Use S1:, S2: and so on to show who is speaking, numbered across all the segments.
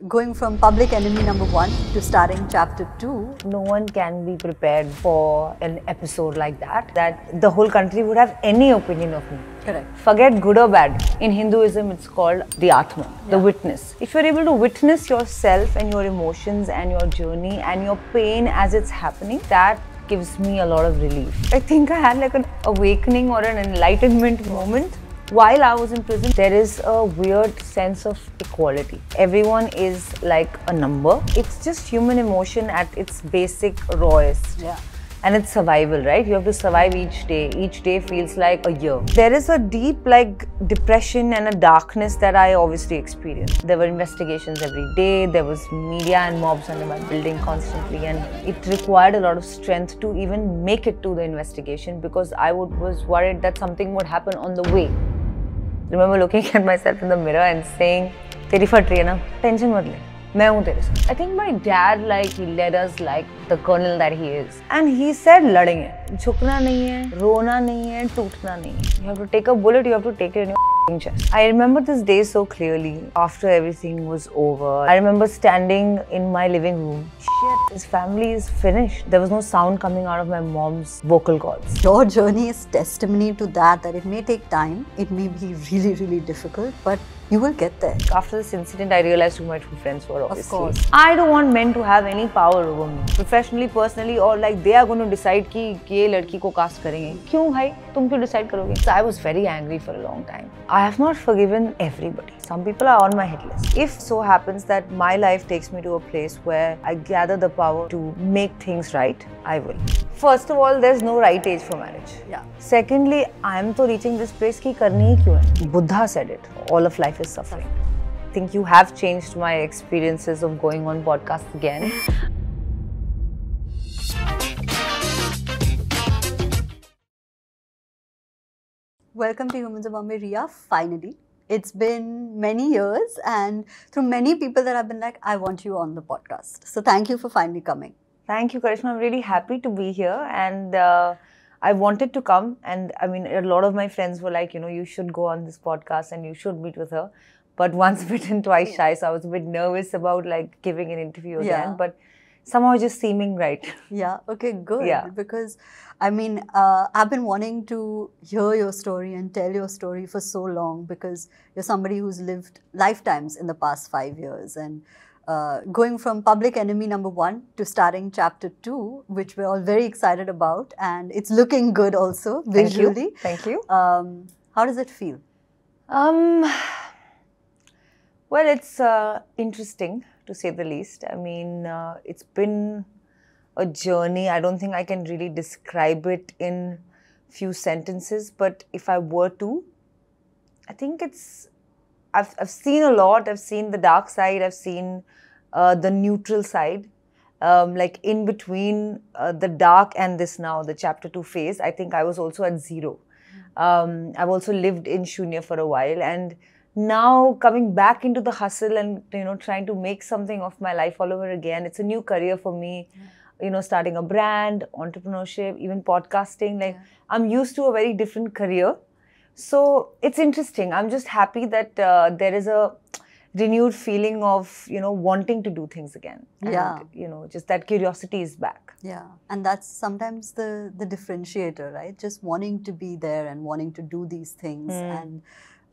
S1: going from public enemy number 1 to starting chapter 2.
S2: No one can be prepared for an episode like that the whole country would have any opinion of me.
S1: Correct.
S2: Forget good or bad. In Hinduism, it's called the Atma, the witness. If you're able to witness yourself and your emotions and your journey and your pain as it's happening, that gives me a lot of relief. I think I had like an awakening or an enlightenment moment. While I was in prison, there is a weird sense of equality. Everyone is like a number. It's just human emotion at its basic rawest.
S1: Yeah.
S2: And it's survival, right? You have to survive each day. Each day feels like a year. There is a deep depression and a darkness that I obviously experienced. There were investigations every day. There was media and mobs under my building constantly. And it required a lot of strength to even make it to the investigation because I was worried that something would happen on the way. I remember looking at myself in the mirror and saying, "Teri fat rahi hai na, tension mat le. मैं हूँ तेरे साथ." I think my dad he led us like the colonel that he is. And he said लड़ेंगे. झुकना नहीं है, रोना नहीं है, टूटना नहीं है. You have to take a bullet, you have to take it in your chest. I remember this day so clearly after everything was over. I remember standing in my living room. Shit, his family is finished. There was no sound coming out of my mom's vocal cords.
S1: Your journey is testimony to that it may take time, it may be really, really difficult, but you will get there.
S2: After this incident, I realized who my true friends were, obviously.
S1: Of course.
S2: I don't want men to have any power over me. Professionally, personally, or like they are going to decide कि ये लड़की को cast करेंगे. क्यों भाई? तुम क्यों decide करोगे? So I was very angry for a long time. I have not forgiven everybody. Some people are on my hit list. If so happens that my life takes me to a place where I gather the power to make things right, I will. First of all, there's no right age for marriage.
S1: Yeah.
S2: Secondly, I am तो reaching this place कि करनी ही क्यों है? Buddha said it. All of life is suffering. I think you have changed my experiences of going on podcasts again.
S1: Welcome to Humans of Bombay, Rhea. Finally. It's been many years and through many people that have been like, I want you on the podcast. So thank you for finally coming.
S2: Thank you, Karishma. I'm really happy to be here and I wanted to come and I mean, a lot of my friends were like, you should go on this podcast and you should meet with her. But once bitten, twice shy, so I was a bit nervous about like giving an interview again, but somehow just seeming right.
S1: Yeah, okay, good.
S2: Yeah.
S1: Because I mean, I've been wanting to hear your story and tell your story for so long because you're somebody who's lived lifetimes in the past 5 years and going from public enemy number 1 to starting chapter 2, which we're all very excited about and it's looking good also visually.
S2: Thank you.
S1: How does it feel?
S2: Well, it's interesting to say the least. I mean, it's been a journey. I don't think I can really describe it in few sentences, but if I were to, I think I've seen a lot. I've seen the dark side. I've seen the neutral side. Like in between the dark and this now, the chapter 2 phase, I think I was also at 0. I've also lived in Shunya for a while and now coming back into the hustle and, trying to make something of my life all over again. It's a new career for me, starting a brand, entrepreneurship, even podcasting. I'm used to a very different career. So it's interesting. I'm just happy that there is a renewed feeling of, wanting to do things again. And, just that curiosity is back.
S1: Yeah. And that's sometimes the differentiator, right? Just wanting to be there and wanting to do these things and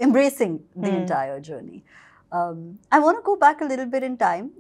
S1: embracing the entire journey. I want to go back a little bit in time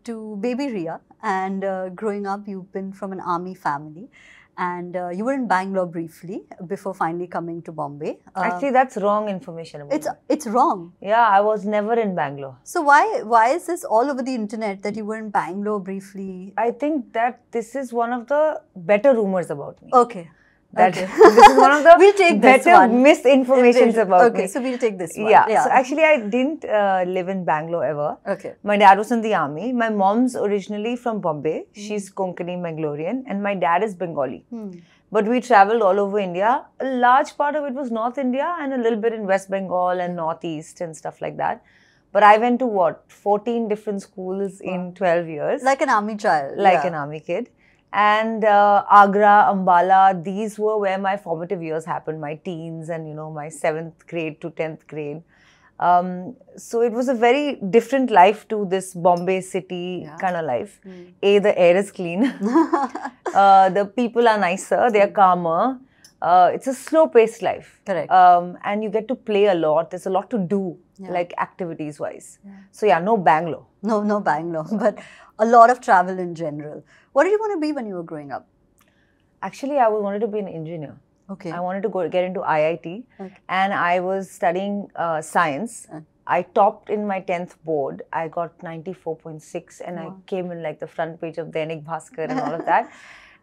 S1: to baby Rhea and growing up, you've been from an army family and you were in Bangalore briefly before finally coming to Bombay.
S2: Actually, that's wrong information about me.
S1: It's wrong.
S2: Yeah, I was never in Bangalore.
S1: So why is this all over the internet that you were in Bangalore briefly?
S2: I think that this is one of the better rumors about me.
S1: Okay.
S2: This is one of the
S1: we'll take
S2: better misinformations about me.
S1: Okay, so we'll take this one.
S2: Yeah. So actually, I didn't live in Bangalore ever.
S1: Okay.
S2: My dad was in the army. My mom's originally from Bombay. She's Konkani Mangalorean, and my dad is Bengali. But we traveled all over India. A large part of it was North India and a little bit in West Bengal and Northeast and stuff like that. But I went to 14 different schools in 12 years.
S1: Like an army child.
S2: Like an army kid. And Agra, Ambala, these were where my formative years happened, my teens and, my 7th grade to 10th grade. So it was a very different life to this Bombay city kind of life. The air is clean. The people are nicer. They are calmer. It's a slow-paced life.
S1: Correct.
S2: And you get to play a lot. There's a lot to do, like activities-wise. So yeah, no Bangalore.
S1: No Bangalore, but a lot of travel in general. What did you want to be when you were growing up?
S2: Actually, I wanted to be an engineer.
S1: Okay.
S2: I wanted to get into IIT,
S1: Okay.
S2: and I was studying science. I topped in my 10th board. I got 94.6 and I came in like the front page of Dainik Bhaskar and all of that.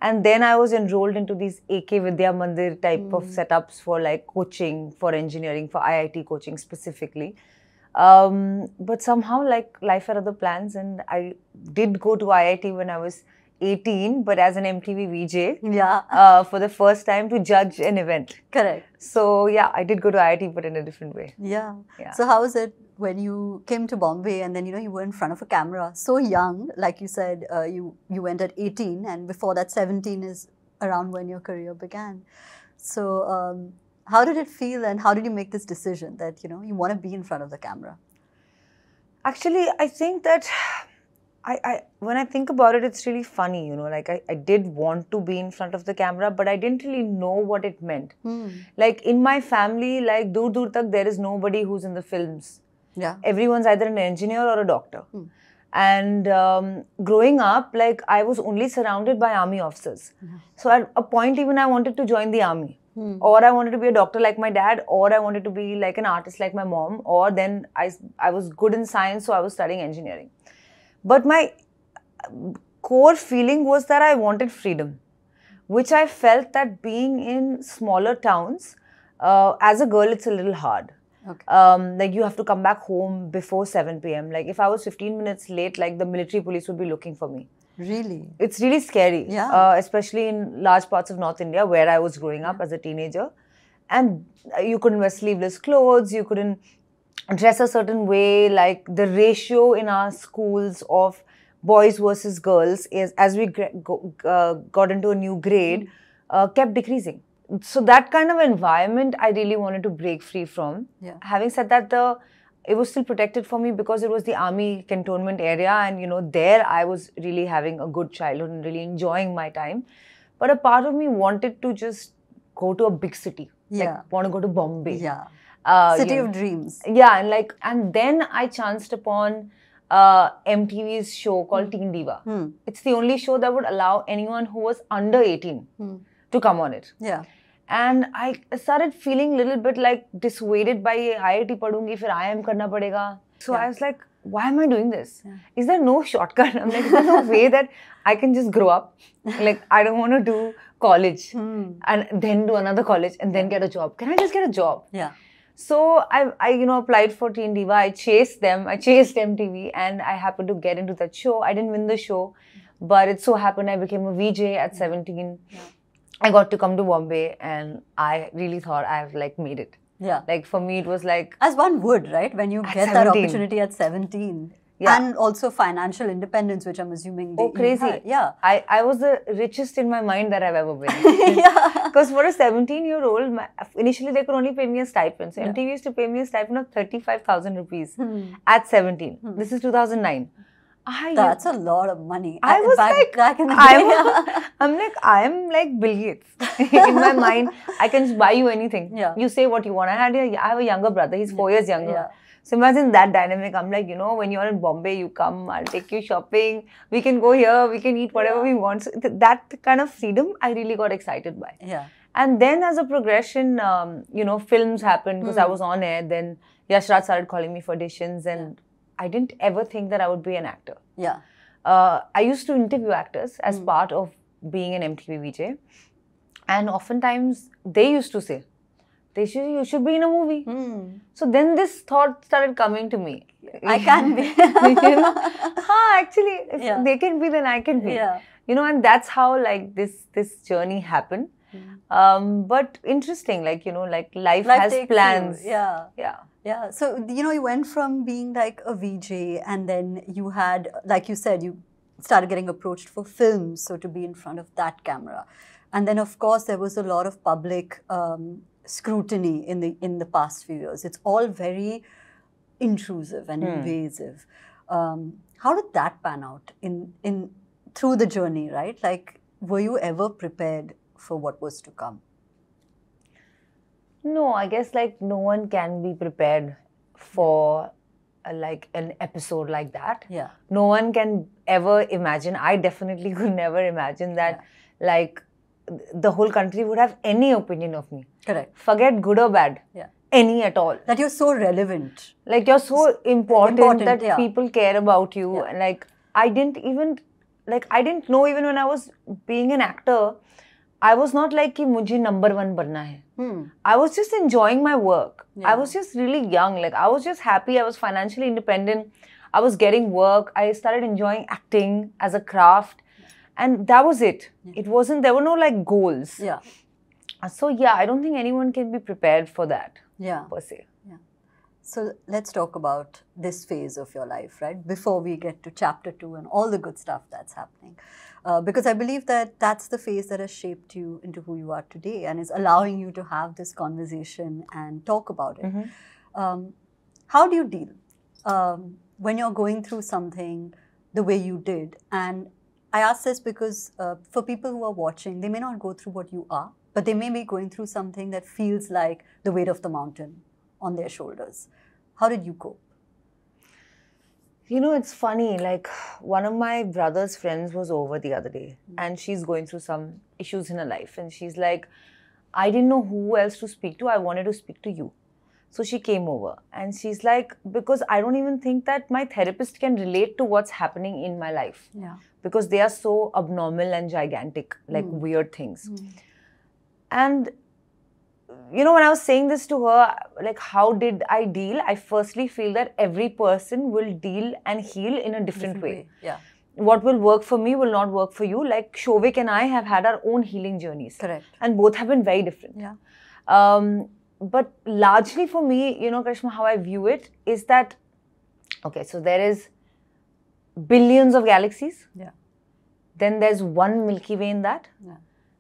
S2: And then I was enrolled into these AK Vidya Mandir type of setups for like coaching, for engineering, for IIT coaching specifically. But somehow like life had other plans, and I did go to IIT when I was 18, but as an MTV VJ for the first time to judge an event.
S1: Correct.
S2: So yeah, I did go to IIT, but in a different way.
S1: Yeah. So how was it when you came to Bombay and then, you were in front of a camera so young, like you said, you went at 18, and before that 17 is around when your career began. So how did it feel, and how did you make this decision that, you want to be in front of the camera?
S2: Actually, I think that when I think about it, it's really funny, like I did want to be in front of the camera, but I didn't really know what it meant. Like in my family, like dur tak, there is nobody who's in the films.
S1: Yeah.
S2: Everyone's either an engineer or a doctor. And growing up, like I was only surrounded by army officers. So at a point, even I wanted to join the army. Or I wanted to be a doctor like my dad, or I wanted to be like an artist like my mom, or then I was good in science, so I was studying engineering. But my core feeling was that I wanted freedom, which I felt that being in smaller towns, as a girl, it's a little hard.
S1: Okay.
S2: Like you have to come back home before 7 p.m. Like if I was 15 minutes late, like the military police would be looking for me.
S1: Really?
S2: It's really scary.
S1: Yeah.
S2: Especially in large parts of North India where I was growing up as a teenager. And you couldn't wear sleeveless clothes, you couldn't dress a certain way. Like the ratio in our schools of boys versus girls is, as we got into a new grade, kept decreasing. So that kind of environment I really wanted to break free from.
S1: Yeah.
S2: Having said that, it was still protected for me because it was the army cantonment area, and there I was really having a good childhood and really enjoying my time. But a part of me wanted to just go to a big city.
S1: Yeah.
S2: Like want to go to Bombay.
S1: Yeah. City of dreams.
S2: Yeah, and then I chanced upon MTV's show called Teen Diva. It's the only show that would allow anyone who was under 18 to come on it.
S1: Yeah.
S2: And I started feeling a little bit like dissuaded by IIT padungi, fir IIM karna padega. So I was like, why am I doing this? Is there no shortcut? I'm like, is there no way that I can just grow up? Like, I don't want to do college and then do another college and then get a job. Can I just get a job?
S1: Yeah.
S2: So I applied for Teen Diva. I chased them. I chased MTV, and I happened to get into that show. I didn't win the show, but it so happened I became a VJ at 17. Yeah. I got to come to Bombay, and I really thought I've like made it.
S1: Yeah.
S2: Like for me, it was like,
S1: as one would, right? When you get 17. That opportunity at 17. Yeah. And also financial independence, which I'm assuming they
S2: crazy.
S1: Had. Yeah.
S2: I was the richest in my mind that I've ever been.
S1: Yeah.
S2: Because for a 17-year-old, initially they could only pay me a stipend. So MTV used to pay me a stipend of 35,000 rupees at 17. This is 2009.
S1: That's a lot of money.
S2: I was
S1: back in the day.
S2: I'm like Bill Gates. In my mind, I can just buy you anything.
S1: Yeah.
S2: You say what you want. I have a younger brother. He's 4 years younger. Yeah. So imagine that dynamic. I'm like, when you're in Bombay, you come, I'll take you shopping. We can go here. We can eat whatever we want. So that kind of freedom, I really got excited by.
S1: Yeah.
S2: And then as a progression, films happened because I was on air. Then Yash Raj started calling me for auditions, and I didn't ever think that I would be an actor.
S1: Yeah.
S2: I used to interview actors as part of being an MTV VJ. And oftentimes, they used to say, you should be in a movie. So then this thought started coming to me.
S1: I can be.
S2: Actually, if they can be, then I can be.
S1: Yeah.
S2: And that's how like this journey happened. But interesting, like life has plans.
S1: Yeah.
S2: Yeah.
S1: Yeah. So, you went from being like a VJ, and then you had, like you said, you started getting approached for films, so to be in front of that camera. And then, of course, there was a lot of public scrutiny in the past few years. It's all very intrusive and invasive. How did that pan out through the journey, right? Like, were you ever prepared for what was to come?
S2: No, I guess like no one can be prepared for like an episode like that.
S1: Yeah.
S2: No one can ever imagine. I definitely could never imagine that like the whole country would have any opinion of me.
S1: Correct.
S2: Forget good or bad.
S1: Yeah.
S2: Any at all.
S1: That you're so relevant.
S2: Like you're so important that
S1: yeah.
S2: people care about you.
S1: Yeah.
S2: And like I didn't know even when I was being an actor, I was not like कि मुझे number one बनना है. I was just enjoying my work. I was just really young. Like I was just happy. I was financially independent. I was getting work. I started enjoying acting as a craft. And that was it. It wasn't, there were no like goals.
S1: Yeah.
S2: So yeah, I don't think anyone can be prepared for that.
S1: Yeah.
S2: Per se.
S1: Yeah. So let's talk about this phase of your life, right? Before we get to chapter 2 and all the good stuff that's happening. Because I believe that that's the phase that has shaped you into who you are today and is allowing you to have this conversation and talk about it. How do you deal when you're going through something the way you did? And I ask this because for people who are watching, they may not go through what you are, but they may be going through something that feels like the weight of the mountain on their shoulders. How did you cope?
S2: You know, it's funny, like one of my brother's friends was over the other day and she's going through some issues in her life and she's like, I didn't know who else to speak to. I wanted to speak to you. So she came over and she's like, because I don't even think that my therapist can relate to what's happening in my life.
S1: Yeah.
S2: Because they are so abnormal and gigantic, like weird things. And, you know, when I was saying this to her, like, how did I deal? I firstly feel that every person will deal and heal in a different way.
S1: Yeah.
S2: What will work for me will not work for you. Like, Shovik and I have had our own healing journeys.
S1: Correct.
S2: And both have been very different.
S1: Yeah.
S2: But largely for me, you know, Karishma, how I view it is that, okay, so there is billions of galaxies.
S1: Yeah.
S2: Then there's one Milky Way in that.
S1: Yeah.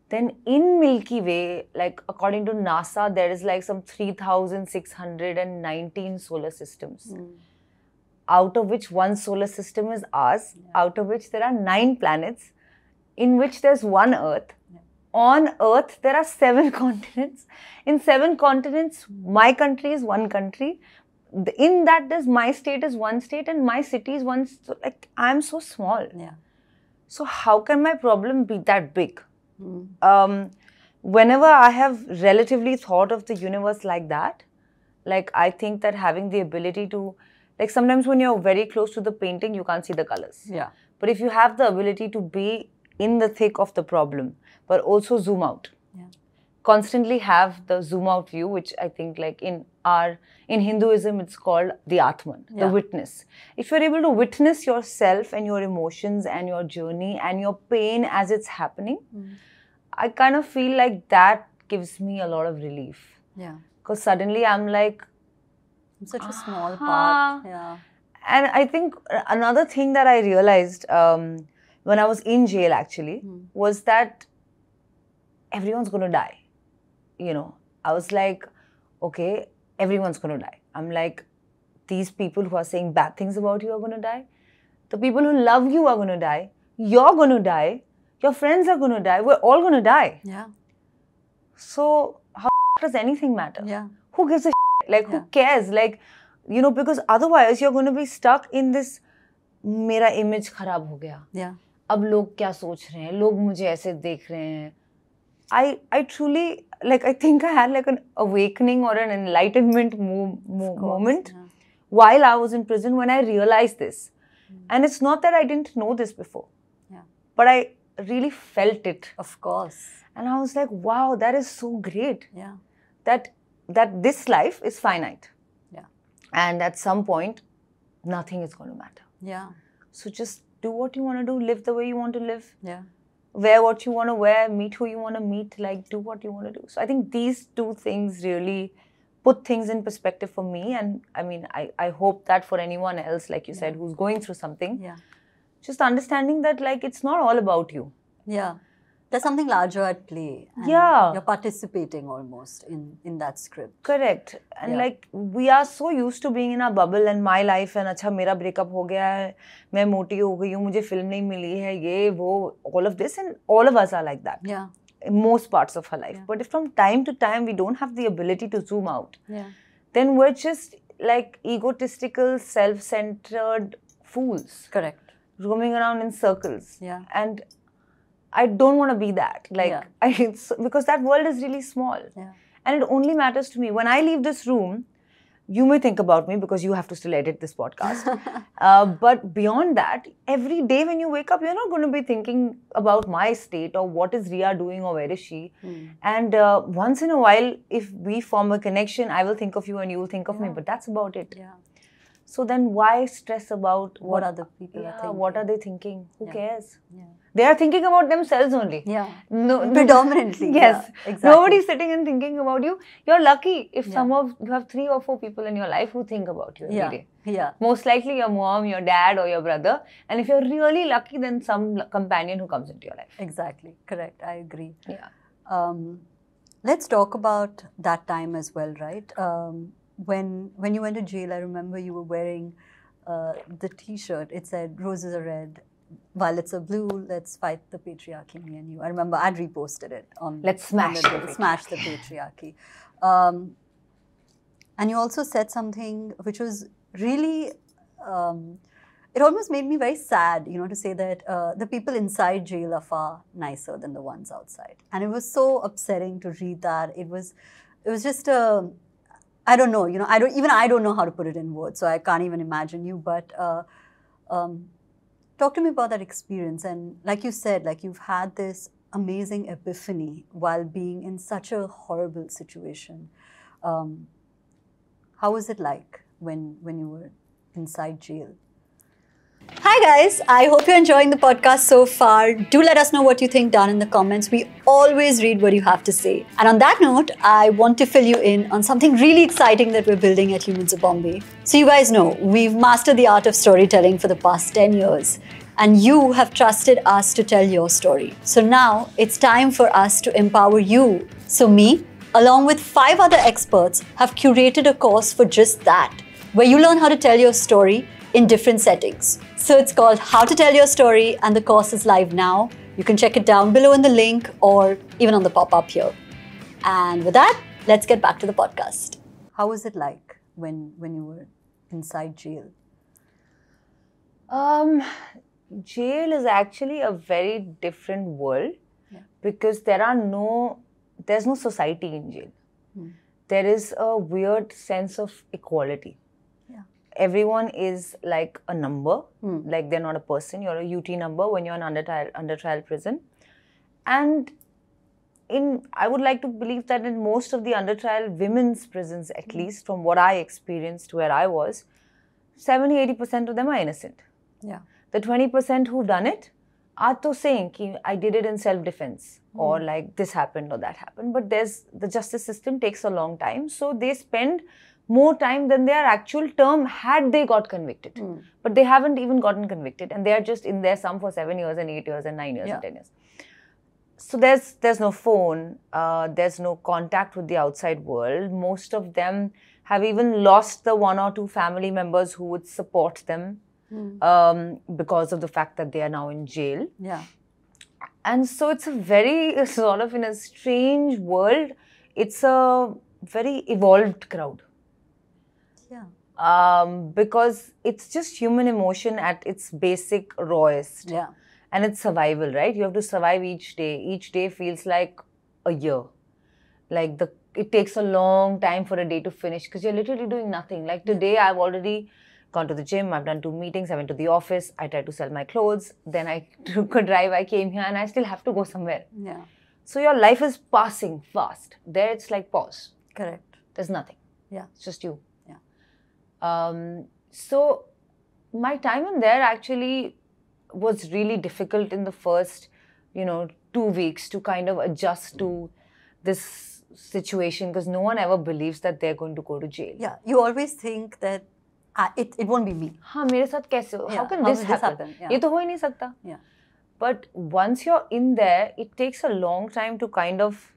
S2: Then in Milky Way, like according to NASA, there is like some 3,619 solar systems. Out of which one solar system is ours, out of which there are 9 planets, in which there's one Earth. On Earth, there are 7 continents. In 7 continents, my country is one country. In that, there's my state is one state and my city is one. So, like, I'm so small.
S1: Yeah.
S2: So how can my problem be that big? Whenever I have relatively thought of the universe like that, like I think that having the ability to, like sometimes when you're very close to the painting, you can't see the colors.
S1: Yeah.
S2: But if you have the ability to be in the thick of the problem, but also zoom out.
S1: Yeah.
S2: Constantly have the zoom out view, which I think like in Hinduism, it's called the Atman, the witness. If you're able to witness yourself and your emotions and your journey and your pain as it's happening, I kind of feel like that gives me a lot of relief.
S1: Yeah.
S2: Because suddenly I'm like,
S1: I'm such a small part. Yeah.
S2: And I think another thing that I realized when I was in jail actually was that everyone's going to die. You know, I was like, okay, everyone's going to die. I'm like, these people who are saying bad things about you are going to die. The people who love you are going to die. You're going to die. Your friends are going to die. We're all going to die.
S1: Yeah.
S2: So how does anything matter?
S1: Yeah.
S2: Who gives a shit? Like, who cares? Like, you know, because otherwise you're going to be stuck in this, मेरा image खराब हो गया.
S1: Yeah.
S2: अब लोग क्या सोच रहे हैं? लोग मुझे ऐसे देख रहे हैं. I truly, like, I think I had like an awakening or an enlightenment moment while I was in prison when I realized this. And it's not that I didn't know this before.
S1: Yeah.
S2: But I really felt it.
S1: Of course.
S2: And I was like, wow, that is so great.
S1: Yeah.
S2: That this life is finite.
S1: Yeah.
S2: And at some point, nothing is going to matter.
S1: Yeah.
S2: So just do what you want to do, live the way you want to live.
S1: Yeah.
S2: Wear what you want to wear, meet who you want to meet, like do what you want to do. So I think these 2 things really put things in perspective for me. And I mean, I hope that for anyone else, like you said, who's going through something, just understanding that like it's not all about you.
S1: Yeah. There's something larger at play. And
S2: Yeah.
S1: You're participating almost in that script.
S2: Correct. And like, we are so used to being in our bubble and my life and अच्छा मेरा breakup हो गया है, मैं मोटी हो गई हूँ, मुझे film नहीं मिली है, ये वो, all of this, and all of us are like that.
S1: Yeah.
S2: In most parts of our life. But if from time to time we don't have the ability to zoom out, then we're just like egotistical, self-centered fools.
S1: Correct.
S2: Roaming around in circles.
S1: Yeah.
S2: And I don't want to be that. Like, because that world is really small.
S1: Yeah.
S2: And it only matters to me. When I leave this room, you may think about me because you have to still edit this podcast. But beyond that, every day when you wake up, you're not going to be thinking about my state or what is Rhea doing or where is she. And once in a while, if we form a connection, I will think of you and you will think of me. But that's about it.
S1: Yeah.
S2: So then why stress about
S1: what other people are thinking?
S2: What are they thinking? Who cares?
S1: Yeah.
S2: They are thinking about themselves only.
S1: Yeah.
S2: No,
S1: predominantly.
S2: Yes.
S1: Yeah, exactly.
S2: Nobody's sitting and thinking about you. You're lucky if you have 3 or 4 people in your life who think about you every day.
S1: Yeah.
S2: Most likely your mom, your dad or your brother. And if you're really lucky, then some companion who comes into your life.
S1: Exactly. Correct. I agree.
S2: Yeah.
S1: Let's talk about that time as well, right? When you went to jail, I remember you were wearing the T-shirt. It said, "Roses are red, violets are blue. Let's fight the patriarchy." Me and you. I remember I'd reposted it on.
S2: Let's smash
S1: the patriarchy. And you also said something which was really. It almost made me very sad, to say that the people inside jail are far nicer than the ones outside, and it was so upsetting to read that. It was just a. I don't know, I don't know how to put it in words, so I can't even imagine you. But talk to me about that experience. And like you said, like you've had this amazing epiphany while being in such a horrible situation. How was it like when you were inside jail? Hi guys, I hope you're enjoying the podcast so far. Do let us know what you think down in the comments. We always read what you have to say. And on that note, I want to fill you in on something really exciting that we're building at Humans of Bombay. So you guys know, we've mastered the art of storytelling for the past 10 years. And you have trusted us to tell your story. So now it's time for us to empower you. So me, along with 5 other experts, have curated a course for just that, where you learn how to tell your story in different settings. So it's called How to Tell Your Story, and the course is live now. You can check it down below in the link or even on the pop-up here. And with that, let's get back to the podcast. How was it like when you were inside jail?
S2: Jail is actually a very different world because there's no society in jail. There is a weird sense of equality. Everyone is like a number, like they're not a person. You're a UT number when you're in under trial prison. And I would like to believe that in most of the under trial women's prisons, at least from what I experienced where I was, 70-80% of them are innocent.
S1: Yeah.
S2: The 20% who done it are to saying ki I did it in self-defense or like this happened or that happened. But the justice system takes a long time. So they spend more time than their actual term had they got convicted. But they haven't even gotten convicted and they are just in there, some for 7 years and 8 years and 9 years and 10 years. So there's no phone, there's no contact with the outside world. Most of them have even lost the 1 or 2 family members who would support them because of the fact that they are now in jail.
S1: Yeah.
S2: And so it's a very sort of in a strange world. It's a very evolved crowd. Because it's just human emotion at its basic rawest.
S1: Yeah.
S2: And it's survival, right? You have to survive each day. Each day feels like a year. Like it takes a long time for a day to finish because you're literally doing nothing. Like today, I've already gone to the gym, I've done 2 meetings, I went to the office, I tried to sell my clothes, then I took a drive, I came here and I still have to go somewhere.
S1: Yeah.
S2: So your life is passing fast. There it's like pause.
S1: Correct.
S2: There's nothing.
S1: Yeah.
S2: It's just you.
S1: So
S2: my time in there actually was really difficult in the first, 2 weeks to kind of adjust to this situation because no one ever believes that they're going to go to jail.
S1: Yeah, you always think that it won't be me.
S2: हाँ, मेरे साथ कैसे हो? How can this happen? ये तो हो ही नहीं सकता.
S1: Yeah.
S2: But once you're in there, it takes a long time to kind of,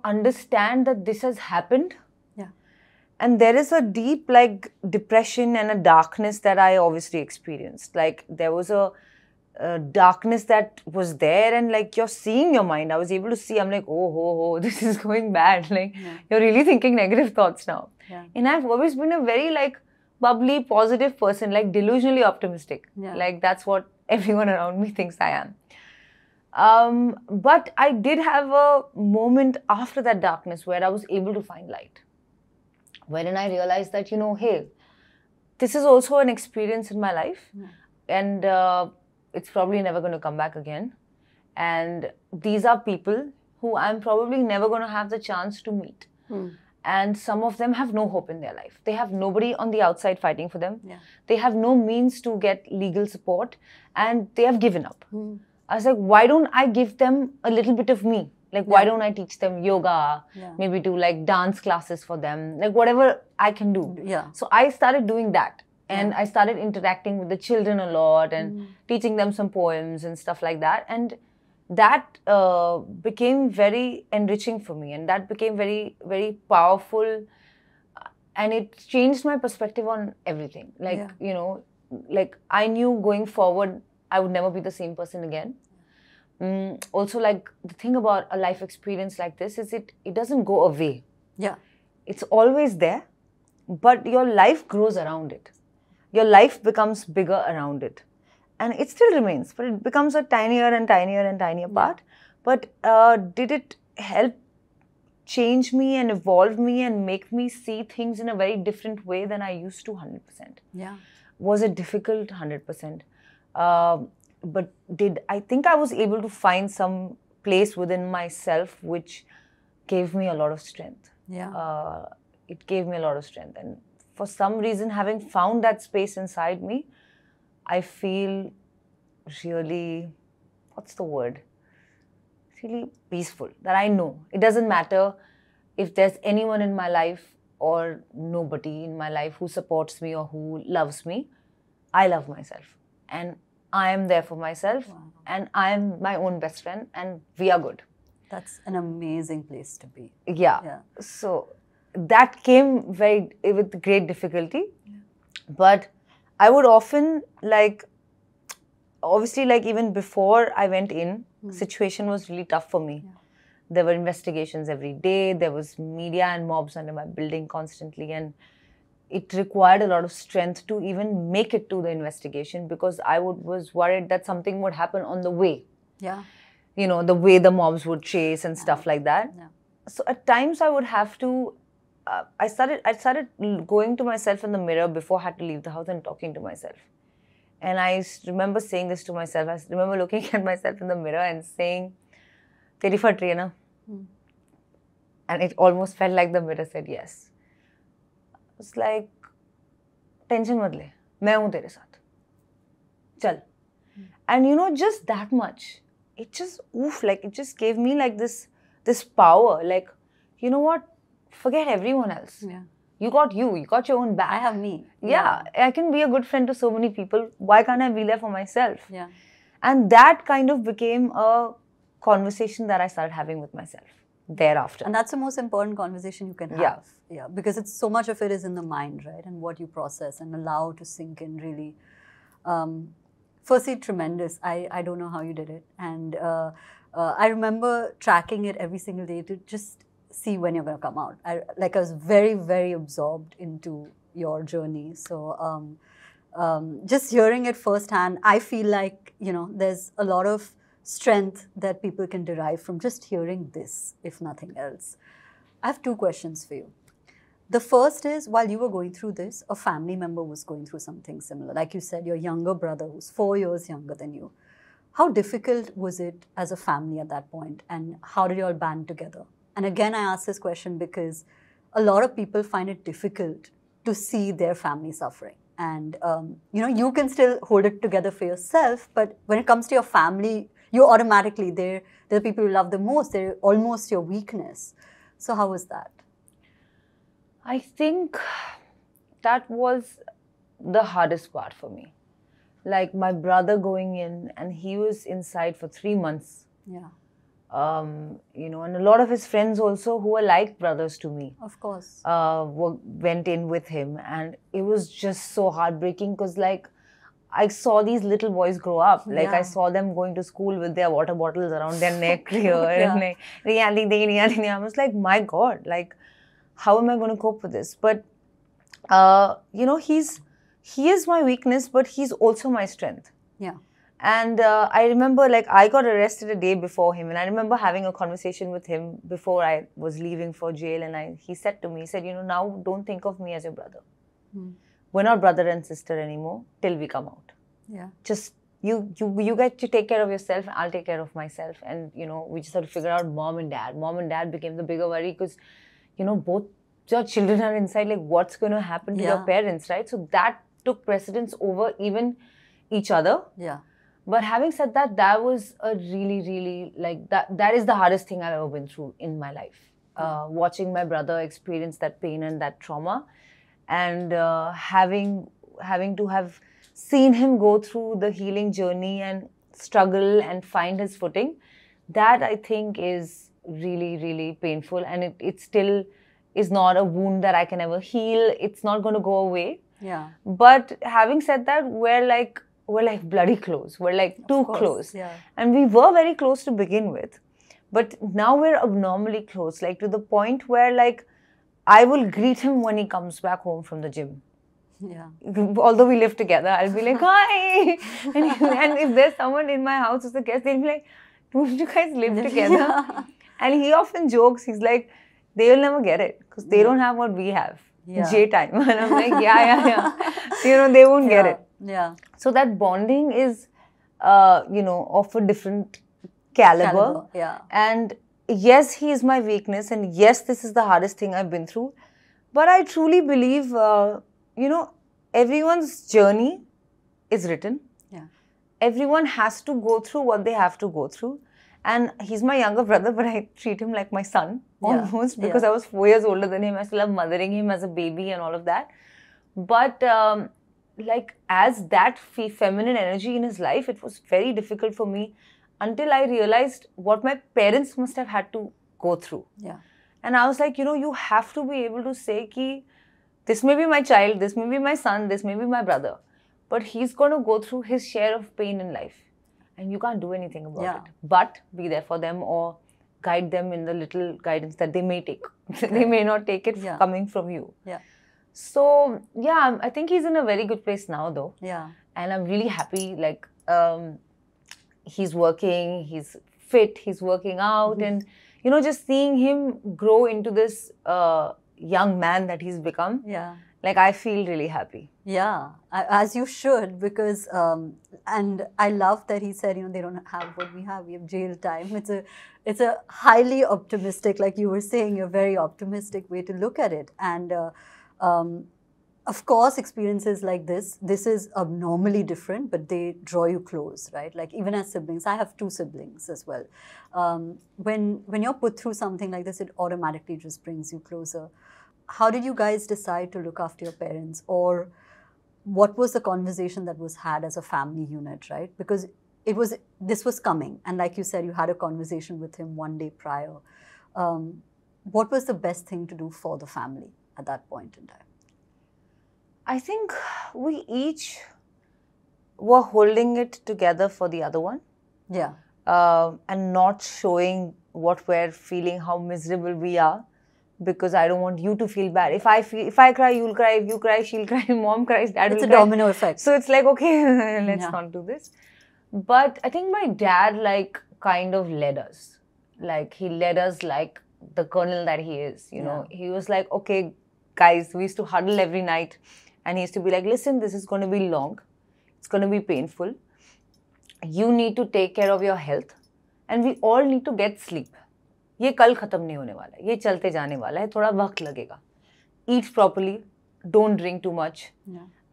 S2: understand that this has happened.
S1: Yeah.
S2: And there is a deep, like, depression and a darkness that I obviously experienced. Like, there was a darkness that was there, and like, you're seeing your mind. I was able to see, I'm like, oh, this is going bad. Like, you're really thinking negative thoughts now.
S1: Yeah.
S2: And I've always been a very, like, bubbly, positive person, like delusionally optimistic.
S1: Yeah.
S2: Like, that's what everyone around me thinks I am. But I did have a moment after that darkness where I was able to find light. Wherein I realized that, hey, this is also an experience in my life.
S1: Yeah.
S2: And it's probably never going to come back again. And these are people who I'm probably never going to have the chance to meet. And some of them have no hope in their life. They have nobody on the outside fighting for them.
S1: Yeah.
S2: They have no means to get legal support, and they have given up. I was like, why don't I give them a little bit of me? Like, why don't I teach them yoga, maybe do like dance classes for them, like whatever I can do.
S1: Yeah.
S2: So I started doing that. And I started interacting with the children a lot and teaching them some poems and stuff like that. And that became very enriching for me. And that became very, very powerful. And it changed my perspective on everything. Like, like I knew going forward, I would never be the same person again. Also, like, the thing about a life experience like this is it doesn't go away.
S1: Yeah.
S2: It's always there, but your life grows around it. Your life becomes bigger around it. And it still remains, but it becomes a tinier and tinier and tinier part. But did it help change me and evolve me and make me see things in a very different way than I used to? 100%.
S1: Yeah.
S2: Was it difficult? 100%. But I think I was able to find some place within myself which gave me a lot of strength.
S1: Yeah.
S2: It gave me a lot of strength. And for some reason, having found that space inside me, I feel really, what's the word? Really peaceful. That I know. It doesn't matter if there's anyone in my life or nobody in my life who supports me or who loves me. I love myself. And I am there for myself.
S1: Wow.
S2: And I am my own best friend. And we are good.
S1: That's an amazing place to be.
S2: Yeah. So that came with great difficulty. But I would often, like, obviously, like, even before I went in, situation was really tough for me. There were investigations every day. There was media and mobs under my building constantly. And it required a lot of strength to even make it to the investigation, because I was worried that something would happen on the way.
S1: Yeah.
S2: The way the mobs would chase and stuff like that.
S1: Yeah.
S2: So at times I would have to, I started going to myself in the mirror before I had to leave the house and talking to myself. And I remember saying this to myself. I remember looking at myself in the mirror and saying, "Teri fat rahi hai na?" And it almost felt like the mirror said yes. It's like, tension mat le, main hu tere saath. Chal. And just that much, it just, like, it just gave me like this power. Like, you know what? Forget everyone else.
S1: Yeah.
S2: You got your own back.
S1: I have me.
S2: Yeah, I can be a good friend to so many people. Why can't I be there for myself?
S1: Yeah.
S2: And that kind of became a conversation that I started having with myself thereafter.
S1: And that's the most important conversation you can have. Yeah. Because it's so much of it is in the mind, right? And what you process and allow to sink in, really. Firstly, tremendous. I don't know how you did it. And I remember tracking it every single day to just see when you're going to come out. I was very, very absorbed into your journey. So just hearing it firsthand, I feel like, there's a lot of strength that people can derive from just hearing this, if nothing else. I have two questions for you. The first is, while you were going through this, a family member was going through something similar. Like you said, your younger brother who's 4 years younger than you. How difficult was it as a family at that point? And how did you all band together? And again, I ask this question because a lot of people find it difficult to see their family suffering. And, you can still hold it together for yourself, but when it comes to your family, you automatically, they're the people you love the most. They're almost your weakness. So how was that?
S2: I think that was the hardest part for me. like my brother going in, and he was inside for 3 months.
S1: Yeah.
S2: You know, and a lot of his friends also who were like brothers to me.
S1: Of course.
S2: Went in with him, and it was just so heartbreaking because like I saw these little boys grow up. Like I saw them going to school with their water bottles around their neck here and like Reuniting. I was like, my God, like how am I going to cope with this? But you know, he is my weakness, but he's also my strength.
S1: Yeah.
S2: And I remember, like, I got arrested a day before him, and I remember having a conversation with him before I was leaving for jail, and he said to me, he said, you know, now don't think of me as your brother. We're not brother and sister anymore till we come out.
S1: Yeah.
S2: Just you get to take care of yourself, I'll take care of myself. And, you know, we just had to figure out mom and dad. Mom and dad became the bigger worry because, you know, both your children are inside, like what's going to happen to your parents, right? So that took precedence over even each other.
S1: Yeah.
S2: But having said that, that was a really, really, like, that is the hardest thing I've ever been through in my life. Watching my brother experience that pain and that trauma, and having to have seen him go through the healing journey and struggle and find his footing, that I think is really, really painful. And it still is not a wound that I can ever heal. It's not going to go away.
S1: Yeah.
S2: But having said that, we're like bloody close. We're like too close.
S1: Yeah.
S2: And we were very close to begin with. But now we're abnormally close, like to the point where like I will greet him when he comes back home from the gym.
S1: Yeah.
S2: Although we live together, I'll be like, hi! And if there's someone in my house as a guest, they'll be like, don't you guys live together?
S1: Yeah.
S2: And he often jokes, he's like, they'll never get it because they don't have what we have. J time. And I'm like, yeah. You know, they won't get it.
S1: Yeah.
S2: So that bonding is, you know, of a different caliber.
S1: Yeah.
S2: And yes, he is my weakness. And yes, this is the hardest thing I've been through. But I truly believe, you know, everyone's journey is written.
S1: Yeah.
S2: Everyone has to go through what they have to go through. And he's my younger brother, but I treat him like my son almost because I was 4 years older than him. I still love mothering him as a baby and all of that. But like as that feminine energy in his life, it was very difficult for me until I realized what my parents must have had to go through.
S1: Yeah.
S2: And I was like, you know, you have to be able to say ki, this may be my child, this may be my son, this may be my brother, but he's going to go through his share of pain in life. And you can't do anything about it. But be there for them or guide them in the little guidance that they may take. They may not take it coming from you.
S1: Yeah.
S2: So, yeah, I think he's in a very good place now though.
S1: Yeah.
S2: And I'm really happy, like, he's working, he's fit, he's working out. And, you know, just seeing him grow into this young man that he's become.
S1: Yeah.
S2: Like, I feel really happy.
S1: Yeah, as you should, because, and I love that he said, you know, they don't have what we have jail time. It's a highly optimistic, like you were saying, a very optimistic way to look at it. And of course, experiences like this is abnormally different, but they draw you close, right? Like even as siblings, I have 2 siblings as well. When you're put through something like this, it automatically just brings you closer. How did you guys decide to look after your parents, or what was the conversation that was had as a family unit, right? Because this was coming, and like you said, you had a conversation with him one day prior. What was the best thing to do for the family at that point in time?
S2: I think we each were holding it together for the other one.
S1: Yeah.
S2: And not showing what we're feeling, how miserable we are. Because I don't want you to feel bad. If I cry, you'll cry. If you cry, she'll cry. Mom cries, dad will cry.
S1: It's a domino effect.
S2: So it's like, okay, let's not do this. But I think my dad, like, kind of led us. Like, he led us like the colonel that he is, you know. He was like, okay, guys, we used to huddle every night. And he used to be like, listen, this is going to be long. It's going to be painful. You need to take care of your health. And we all need to get sleep. ये कल खत्म नहीं होने वाला है, ये चलते जाने वाला है, थोड़ा वक्त लगेगा. Eat properly, don't drink too much,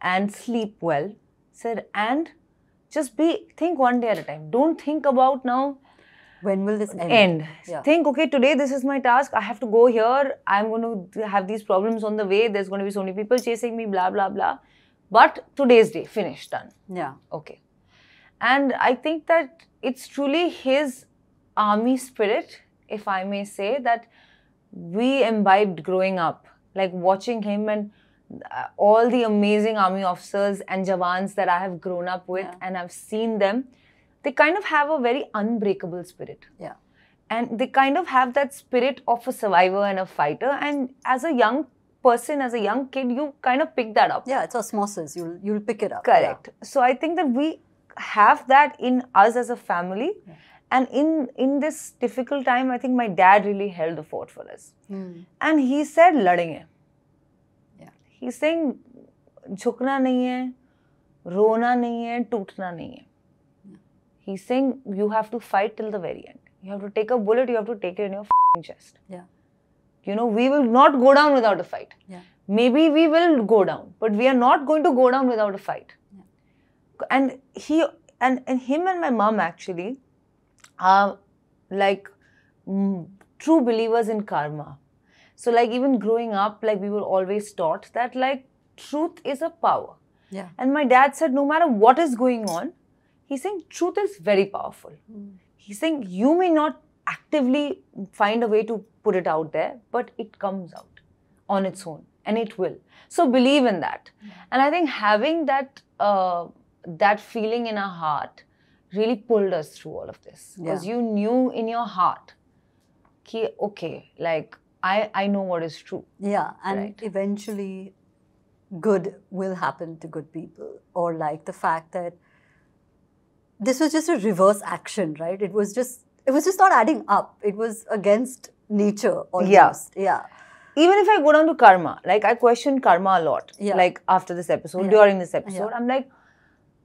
S2: and sleep well. Sir, and just think one day at a time. Don't think about now.
S1: When will this end?
S2: Yeah. Think, okay, today this is my task. I have to go here. I'm going to have these problems on the way. There's going to be so many people chasing me, blah, blah, blah. But today's day, finished, done.
S1: Yeah.
S2: Okay. And I think that it's truly his army spirit, if I may say, that we imbibed growing up. Like watching him and all the amazing army officers and Jawans that I have grown up with and I've seen them, they kind of have a very unbreakable spirit.
S1: Yeah.
S2: And they kind of have that spirit of a survivor and a fighter. And as a young person, as a young kid, you kind of pick that up.
S1: Yeah, it's osmosis. You'll pick it up.
S2: Correct. Yeah. So I think that we have that in us as a family. Yeah. And in this difficult time, I think my dad really held the fort for us. And he said, ladenge.
S1: Yeah.
S2: He's saying, jhukna nahi hai, rona nahi hai, tootna nahi hai. Yeah. He's saying, you have to fight till the very end. You have to take a bullet, you have to take it in your chest.
S1: Yeah.
S2: You know, we will not go down without a fight.
S1: Yeah.
S2: Maybe we will go down, but we are not going to go down without a fight. Yeah. And him and my mom actually are like true believers in karma. So like even growing up, like we were always taught that like truth is a power.
S1: Yeah.
S2: And my dad said no matter what is going on, he's saying truth is very powerful. He's saying you may not actively find a way to put it out there, but it comes out on its own and it will. So believe in that. And I think having that that feeling in our heart really pulled us through all of this. Because you knew in your heart, ki, okay, like I know what is true.
S1: Yeah, and eventually good will happen to good people. Or like the fact that this was just a reverse action, right? It was just not adding up. It was against nature almost. Yeah.
S2: Even if I go down to karma, like I question karma a lot. Yeah. Like after this episode, during this episode, I'm like,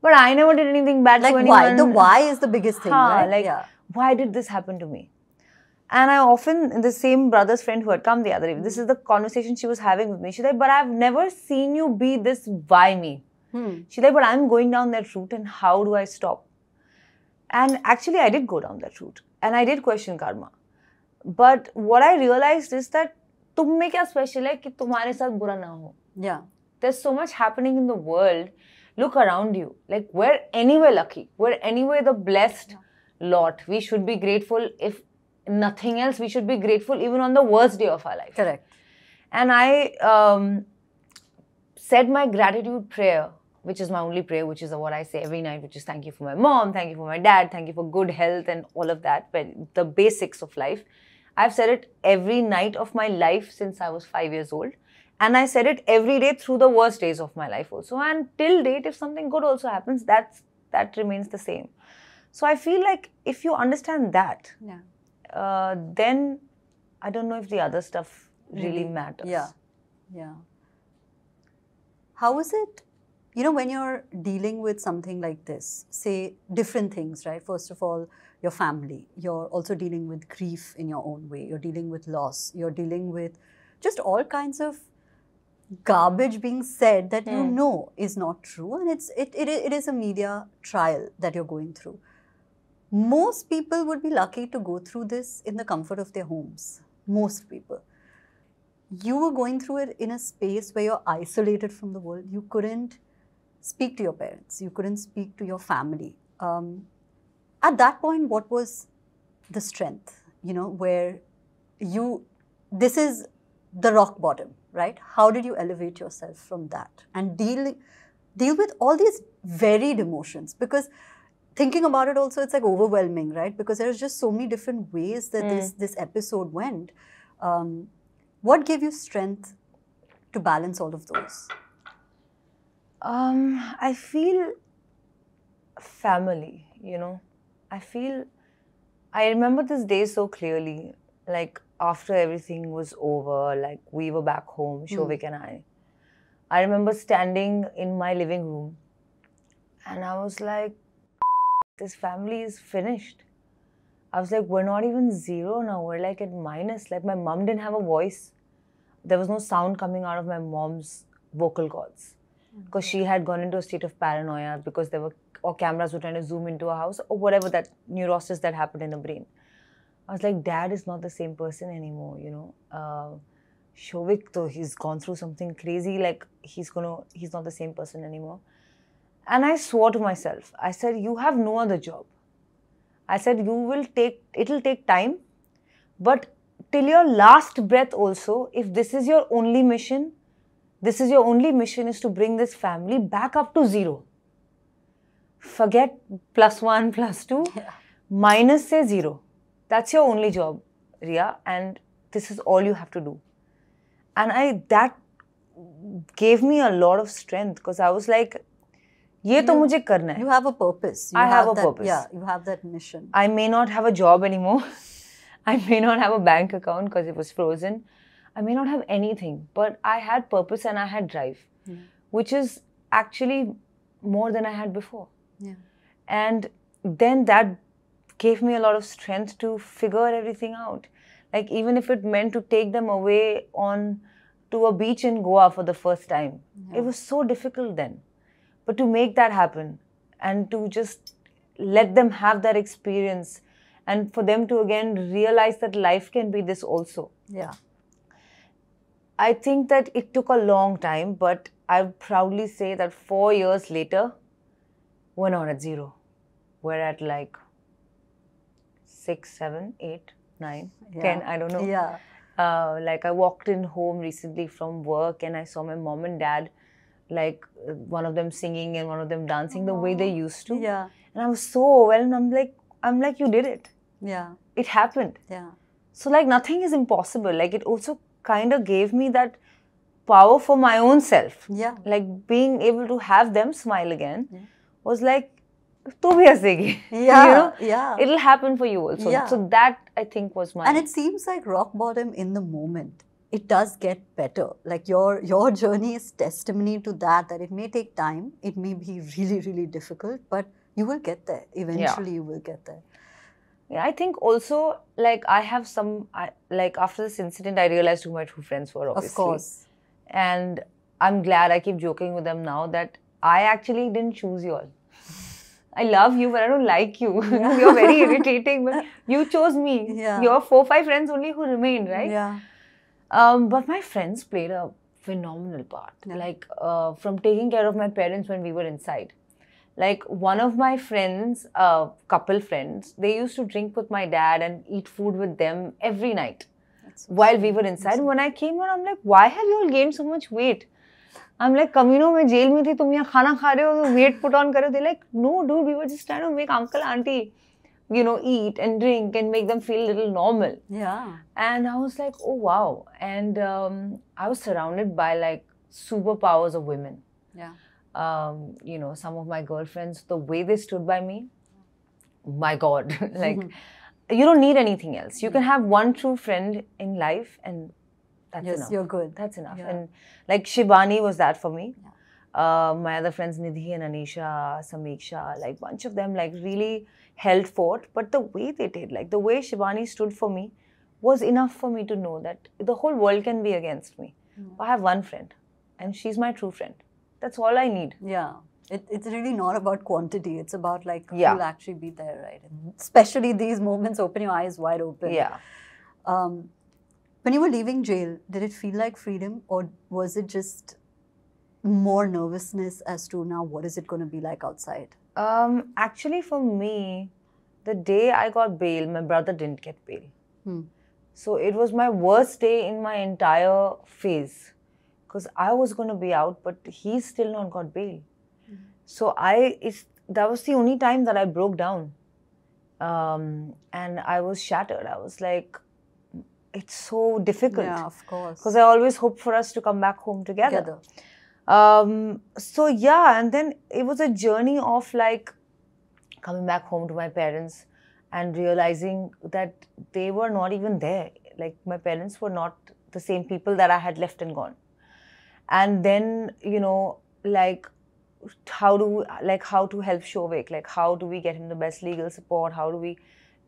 S2: but I never did anything bad to anyone.
S1: Why? The why is the biggest thing, right?
S2: Like, why did this happen to me? And I often, the same brother's friend who had come the other day, this is the conversation she was having with me. She's like, but I've never seen you be this, why me? She's like, but I'm going down that route and how do I stop? And actually, I did go down that route. And I did question karma. But what I realized is that तुम में क्या special है कि तुम्हारे साथ बुरा ना हो?
S1: Yeah.
S2: There's so much happening in the world. Look around you. Like, we're anyway lucky. We're anyway the blessed lot. We should be grateful. If nothing else, we should be grateful even on the worst day of our life.
S1: Correct.
S2: And I said my gratitude prayer, which is my only prayer, which is what I say every night, which is thank you for my mom, thank you for my dad, thank you for good health and all of that, but the basics of life. I've said it every night of my life since I was 5 years old. And I said it every day through the worst days of my life also. And till date, if something good also happens, that remains the same. So I feel like if you understand that, then I don't know if the other stuff really matters.
S1: Yeah. Yeah. How is it, you know, when you're dealing with something like this, say different things, right? First of all, your family. You're also dealing with grief in your own way. You're dealing with loss. You're dealing with just all kinds of garbage being said that you know is not true, and it is a media trial that you're going through. Most people would be lucky to go through this in the comfort of their homes. Most people. You were going through it in a space where you're isolated from the world. You couldn't speak to your parents. You couldn't speak to your family. At that point, what was the strength, you know, where this is the rock bottom, right? How did you elevate yourself from that and deal with all these varied emotions? Because thinking about it also, it's like overwhelming, right? Because there's just so many different ways that this episode went. What gave you strength to balance all of those?
S2: I feel family, you know. I remember this day so clearly, like after everything was over, like we were back home, Shovik and I. I remember standing in my living room and I was like, this family is finished. I was like, we're not even zero now, we're like at minus. Like my mom didn't have a voice. There was no sound coming out of my mom's vocal cords. Because she had gone into a state of paranoia because cameras were trying to zoom into a house or whatever that neurosis that happened in the brain. I was like, Dad is not the same person anymore, you know. Shovik, though, he's gone through something crazy, like he's not the same person anymore. And I swore to myself, I said, you have no other job. I said, it'll take time, but till your last breath also, if this is your only mission, is to bring this family back up to 0. Forget +1, +2, minus say 0. That's your only job, Rhea, and this is all you have to do. And that gave me a lot of strength, because I was like, ये तो मुझे करना है.
S1: You have a purpose.
S2: I have a purpose.
S1: Yeah, you have that mission.
S2: I may not have a job anymore. I may not have a bank account because it was frozen. I may not have anything, but I had purpose and I had drive, which is actually more than I had before.
S1: Yeah.
S2: And then that gave me a lot of strength to figure everything out. Like, even if it meant to take them away to a beach in Goa for the first time, it was so difficult then. But to make that happen and to just let them have that experience and for them to again realize that life can be this also.
S1: Yeah.
S2: I think that it took a long time, but I proudly say that 4 years later, we're not at 0. We're at like 6, 7, 8, 9, 10, I don't know.
S1: Yeah.
S2: Like I walked in home recently from work and I saw my mom and dad, like one of them singing and one of them dancing the way they used to.
S1: Yeah.
S2: And I was so overwhelmed. I'm like, you did it.
S1: Yeah.
S2: It happened.
S1: Yeah.
S2: So like nothing is impossible. Like it also kind of gave me that power for my own self.
S1: Yeah.
S2: Like being able to have them smile again was like, tu bhi hasegi.
S1: Yeah.
S2: You know?
S1: Yeah.
S2: It'll happen for you also.
S1: Yeah.
S2: So that I think was my...
S1: And it seems like rock bottom in the moment. It does get better. Like your journey is testimony to that it may take time. It may be really, really difficult, but you will get there. Eventually you will get there.
S2: Yeah, I think also, like I have like after this incident, I realized who my true friends were, obviously.
S1: Of course.
S2: And I'm glad, I keep joking with them now, that I actually didn't choose you all. I love you, but I don't like you.
S1: Yeah.
S2: You're very irritating, but you chose me.
S1: Yeah.
S2: You're 4, 5 friends only who remained, right?
S1: Yeah.
S2: But my friends played a phenomenal part.
S1: Yeah.
S2: Like from taking care of my parents when we were inside. Like one of my friends, couple friends, they used to drink with my dad and eat food with them every night while we were inside. When I came out, I'm like, why have you all gained so much weight? I'm like, Kamino, mein jail mein thi, tum yahan khana kha rahe ho, weight put on karo. They're like, no, dude, we were just trying to make uncle, auntie, you know, eat and drink and make them feel a little normal.
S1: Yeah.
S2: And I was like, oh, wow. And I was surrounded by like superpowers of women.
S1: Yeah.
S2: You know, some of my girlfriends, the way they stood by me, my God, like, you don't need anything else. You can have one true friend in life and that's enough.
S1: Yes, you're good.
S2: That's enough.
S1: Yeah.
S2: And like Shibani was that for me. Yeah. My other friends, Nidhi and Anisha, Samiksha, like bunch of them like really held fort. But the way they did, like the way Shibani stood for me was enough for me to know that the whole world can be against me. I have one friend and she's my true friend. That's all I need.
S1: Yeah. It's really not about quantity. It's about like who will actually be there, right? And especially these moments, open your eyes wide open.
S2: Yeah.
S1: When you were leaving jail, did it feel like freedom or was it just more nervousness as to now what is it going to be like outside?
S2: Actually, for me, the day I got bail, my brother didn't get bail. So it was my worst day in my entire phase. Because I was going to be out, but he's still not got bail. So that was the only time that I broke down. And I was shattered. I was like, it's so difficult.
S1: Yeah, of course.
S2: Because I always hoped for us to come back home together. So yeah, and then it was a journey of like coming back home to my parents and realizing that they were not even there. Like my parents were not the same people that I had left and gone. And then, you know, like how to help Shovik, like how do we get him the best legal support, how do we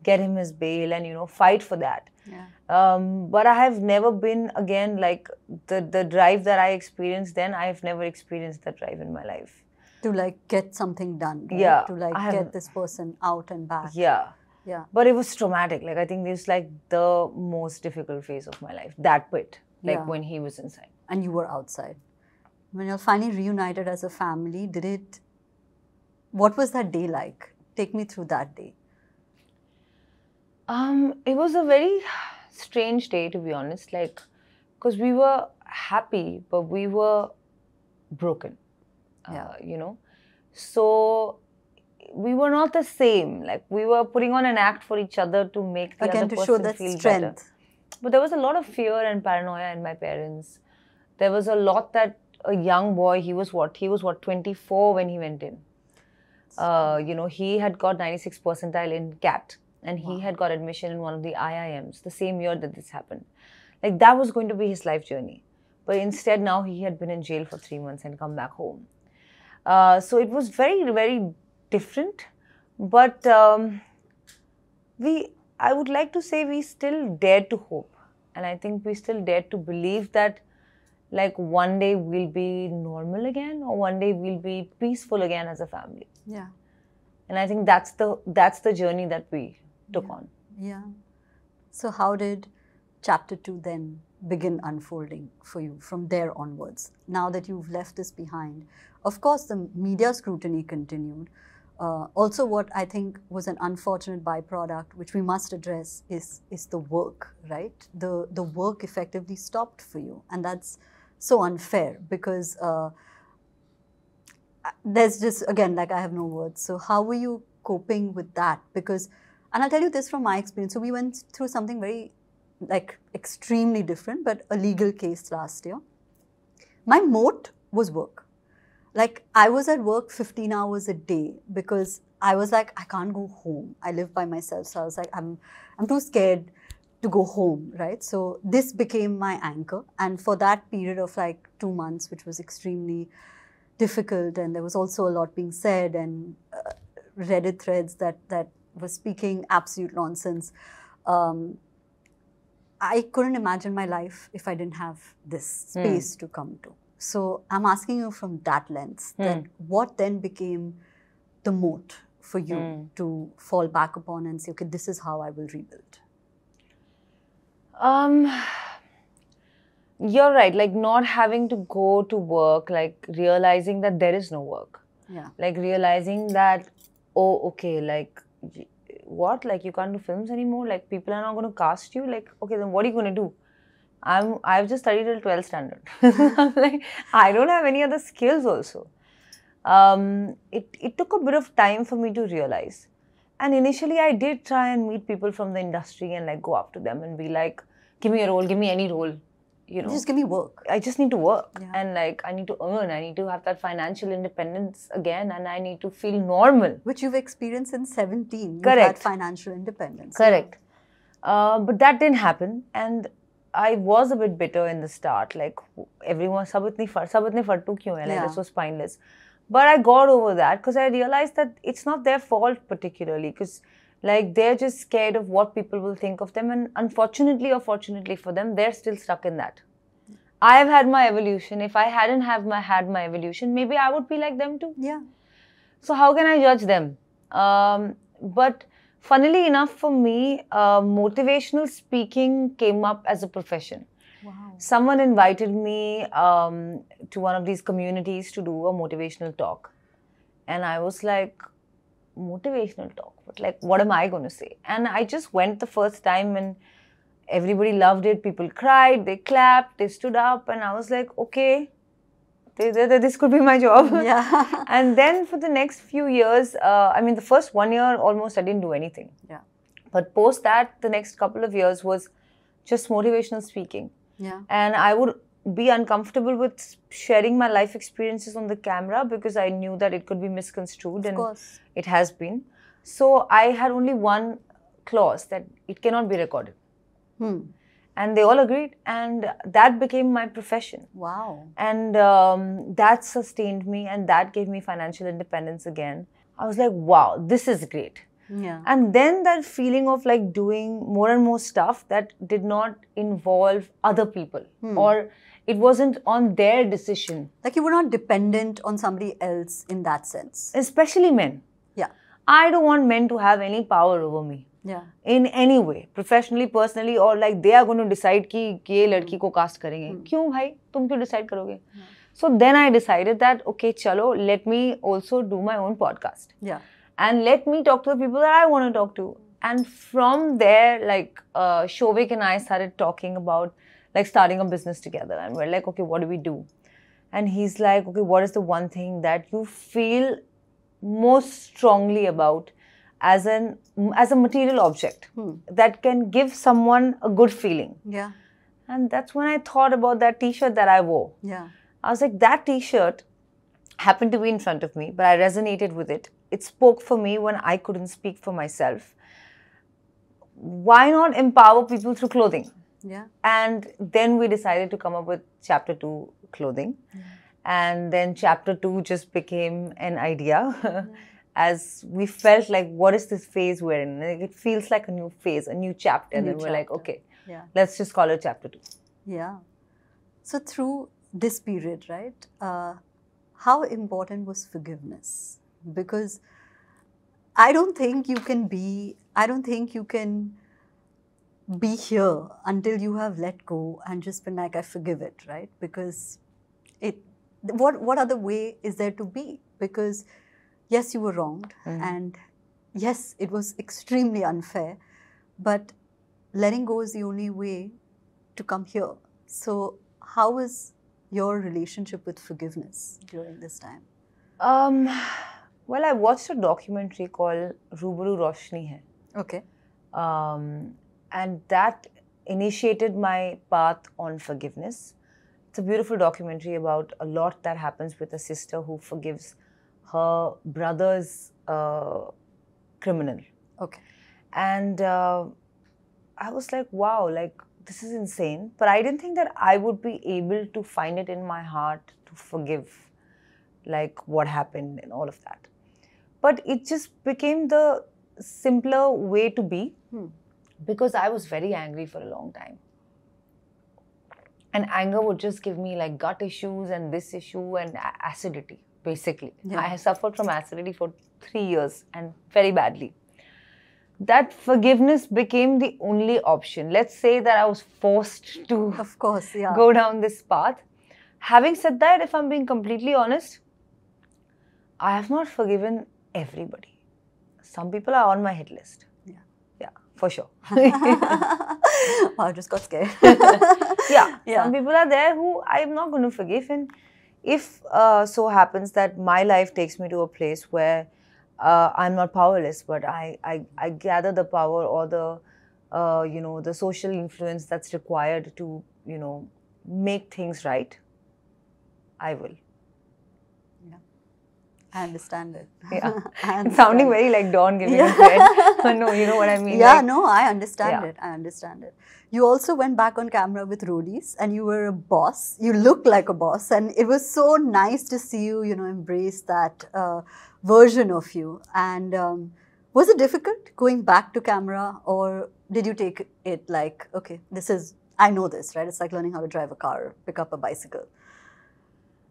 S2: get him his bail and, you know, fight for that.
S1: Yeah.
S2: But I have never been, again, like the drive that I experienced then, I have never experienced that drive in my life.
S1: To like get something done, right?
S2: Yeah.
S1: To like get this person out and back.
S2: Yeah.
S1: Yeah.
S2: But it was traumatic. Like I think this is like the most difficult phase of my life, that bit. like when he was inside.
S1: And you were outside. When you're finally reunited as a family, what was that day like? Take me through that day.
S2: It was a very strange day, to be honest, like, because we were happy, but we were broken, you know. So we were not the same. Like, we were putting on an act for each other to make the other person feel better. But there was a lot of fear and paranoia in my parents. There was a lot that a young boy, he was what, 24 when he went in. You know, he had got 96th percentile in CAT. And he had got admission in one of the IIMs the same year that this happened. Like, that was going to be his life journey. But instead, now he had been in jail for 3 months and come back home. So it was very, very different. But I would like to say we still dared to hope. And I think we still dared to believe that, like, one day we'll be normal again, or one day we'll be peaceful again as a family.
S1: Yeah.
S2: And I think that's the journey that we took on.
S1: Yeah. So how did chapter 2 then begin unfolding for you from there onwards? Now that you've left this behind, of course, the media scrutiny continued. Also, what I think was an unfortunate byproduct, which we must address, is the work, right? The work effectively stopped for you. And that's so unfair because there's just, again, like, I have no words. So how were you coping with that? Because, and I'll tell you this from my experience. So we went through something very, like, extremely different, but a legal case last year. My moat was work. Like, I was at work 15 hours a day because I was like, I can't go home. I live by myself. So I was like, I'm too scared to go home, right? So this became my anchor. And for that period of like 2 months, which was extremely difficult, and there was also a lot being said, and Reddit threads that were speaking absolute nonsense. I couldn't imagine my life if I didn't have this space to come to. So I'm asking you from that lens, that what then became the moat for you to fall back upon and say, okay, this is how I will rebuild?
S2: You're right, like not having to go to work, like realizing that there is no work.
S1: Yeah.
S2: Like realizing that, oh, okay, like, what? Like, you can't do films anymore? Like, people are not going to cast you? Like, okay, then what are you going to do? I've just studied till 12th standard. I'm like, I don't have any other skills also. It took a bit of time for me to realize. And initially, I did try and meet people from the industry and like go up to them and be like, give me a role, give me any role. You know,
S1: just give me work.
S2: I just need to work. Yeah. And like, I need to earn. I need to have that financial independence again, and I need to feel normal.
S1: Which you've experienced in 17.
S2: Correct.
S1: You've had financial independence.
S2: Correct. Yeah. But that didn't happen. And I was a bit bitter in the start. Like, everyone, sab itne fartu kyun hai? Like, this was spineless. But I got over that because I realized that it's not their fault particularly, because like, they're just scared of what people will think of them, and unfortunately or fortunately for them, they're still stuck in that. I have had my evolution. If I hadn't had my evolution, maybe I would be like them too.
S1: Yeah.
S2: So how can I judge them? But funnily enough for me, motivational speaking came up as a profession.
S1: Wow.
S2: Someone invited me to one of these communities to do a motivational talk. And I was like, motivational talk? But like, what am I going to say? And I just went the first time and everybody loved it. People cried, they clapped, they stood up. And I was like, okay, this could be my job.
S1: Yeah.
S2: And then for the next few years, I mean, the first 1 year almost I didn't do anything.
S1: Yeah.
S2: But post that, the next couple of years was just motivational speaking.
S1: Yeah.
S2: And I would be uncomfortable with sharing my life experiences on the camera because I knew that it could be misconstrued.
S1: Of course.
S2: It has been. So I had only one clause that it cannot be recorded. And they all agreed, and that became my profession.
S1: Wow.
S2: And that sustained me, and that gave me financial independence again. I was like, wow, this is great.
S1: Yeah.
S2: And then that feeling of like doing more and more stuff that did not involve other people, or it wasn't on their decision.
S1: Like, you were not dependent on somebody else in that sense.
S2: Especially men.
S1: Yeah.
S2: I don't want men to have any power over me.
S1: Yeah.
S2: In any way, professionally, personally, or like they are going to decide कि ये लड़की को cast करेंगे. क्यों भाई? तुम क्यों decide करोगे? So then I decided that okay, chalo, let me also do my own podcast.
S1: Yeah.
S2: And let me talk to the people that I want to talk to. And from there, like Shovik and I started talking about like starting a business together. And we're like, okay, what do we do? And he's like, okay, what is the one thing that you feel most strongly about as a material object that can give someone a good feeling?
S1: Yeah.
S2: And that's when I thought about that t-shirt that I wore.
S1: Yeah.
S2: I was like, that t-shirt happened to be in front of me, but I resonated with it. It spoke for me when I couldn't speak for myself. Why not empower people through clothing?
S1: Yeah.
S2: And then we decided to come up with Chapter 2 clothing. And then Chapter 2 just became an idea as we felt like, what is this phase we're in? It feels like a new phase, a new chapter. And then we're like, okay, let's just call it Chapter 2.
S1: Yeah. So through this period, right, how important was forgiveness? Because I don't think you can be here until you have let go and just been like, I forgive it, right? Because what other way is there to be? Because yes, you were wronged, and yes, it was extremely unfair, but letting go is the only way to come here. So how was your relationship with forgiveness during this time?
S2: Well, I watched a documentary called Rubaru Roshni Hai.
S1: Okay.
S2: And that initiated my path on forgiveness. It's a beautiful documentary about a lot that happens with a sister who forgives her brother's criminal.
S1: Okay.
S2: And I was like, wow, like this is insane. But I didn't think that I would be able to find it in my heart to forgive like what happened and all of that. But it just became the simpler way to be because I was very angry for a long time. And anger would just give me like gut issues and this issue and acidity, basically.
S1: Yeah.
S2: I suffered from acidity for 3 years and very badly. That forgiveness became the only option. Let's say that I was forced to
S1: of course,
S2: go down this path. Having said that, if I'm being completely honest, I have not forgiven everybody. Some people are on my hit list. Yeah, for sure.
S1: I just got scared.
S2: Yeah, some people are there who I'm not going to forgive. And if so happens that my life takes me to a place where I'm not powerless, but I gather the power or the, the social influence that's required to, make things right, I will.
S1: I understand it.
S2: Yeah. It's sounding very like Dawn giving a thread. No, you know what I mean?
S1: Yeah, like, no, I understand it. I understand it. You also went back on camera with roadies and you were a boss. You looked like a boss and it was so nice to see you, embrace that version of you. And was it difficult going back to camera, or did you take it like, okay, I know this, right? It's like learning how to drive a car, pick up a bicycle.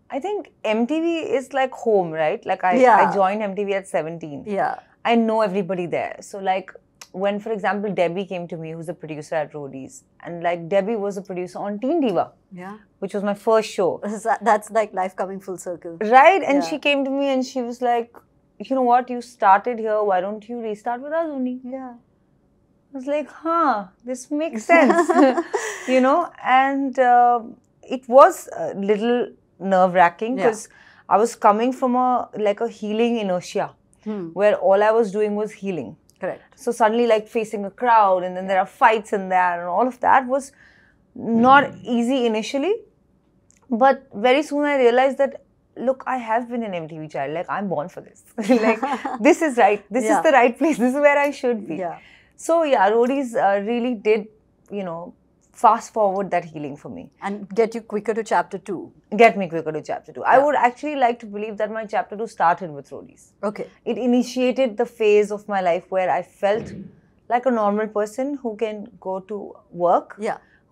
S2: I think MTV is like home, right? Like I joined MTV at 17.
S1: Yeah.
S2: I know everybody there. So like when, for example, Debbie came to me, who's a producer at Roadies, and like Debbie was a producer on Teen Diva.
S1: Yeah.
S2: Which was my first show.
S1: That's like life coming full circle.
S2: Right. And she came to me and she was like, you know what, you started here, why don't you restart with us only?
S1: Yeah.
S2: I was like, this makes sense. And it was a little nerve-wracking because I was coming from a healing inertia where all I was doing was healing.
S1: Correct.
S2: So suddenly like facing a crowd and then there are fights in there and all of that was not easy initially. But very soon I realized that, look, I have been an MTV child. Like, I'm born for this. Like, this is right. This is the right place. This is where I should be.
S1: Yeah.
S2: So yeah, Roadies really did, fast forward that healing for me.
S1: And get you quicker to Chapter 2.
S2: Get me quicker to Chapter 2. I would actually like to believe that my Chapter 2 started with Roadies.
S1: Okay.
S2: It initiated the phase of my life where I felt like a normal person who can go to work,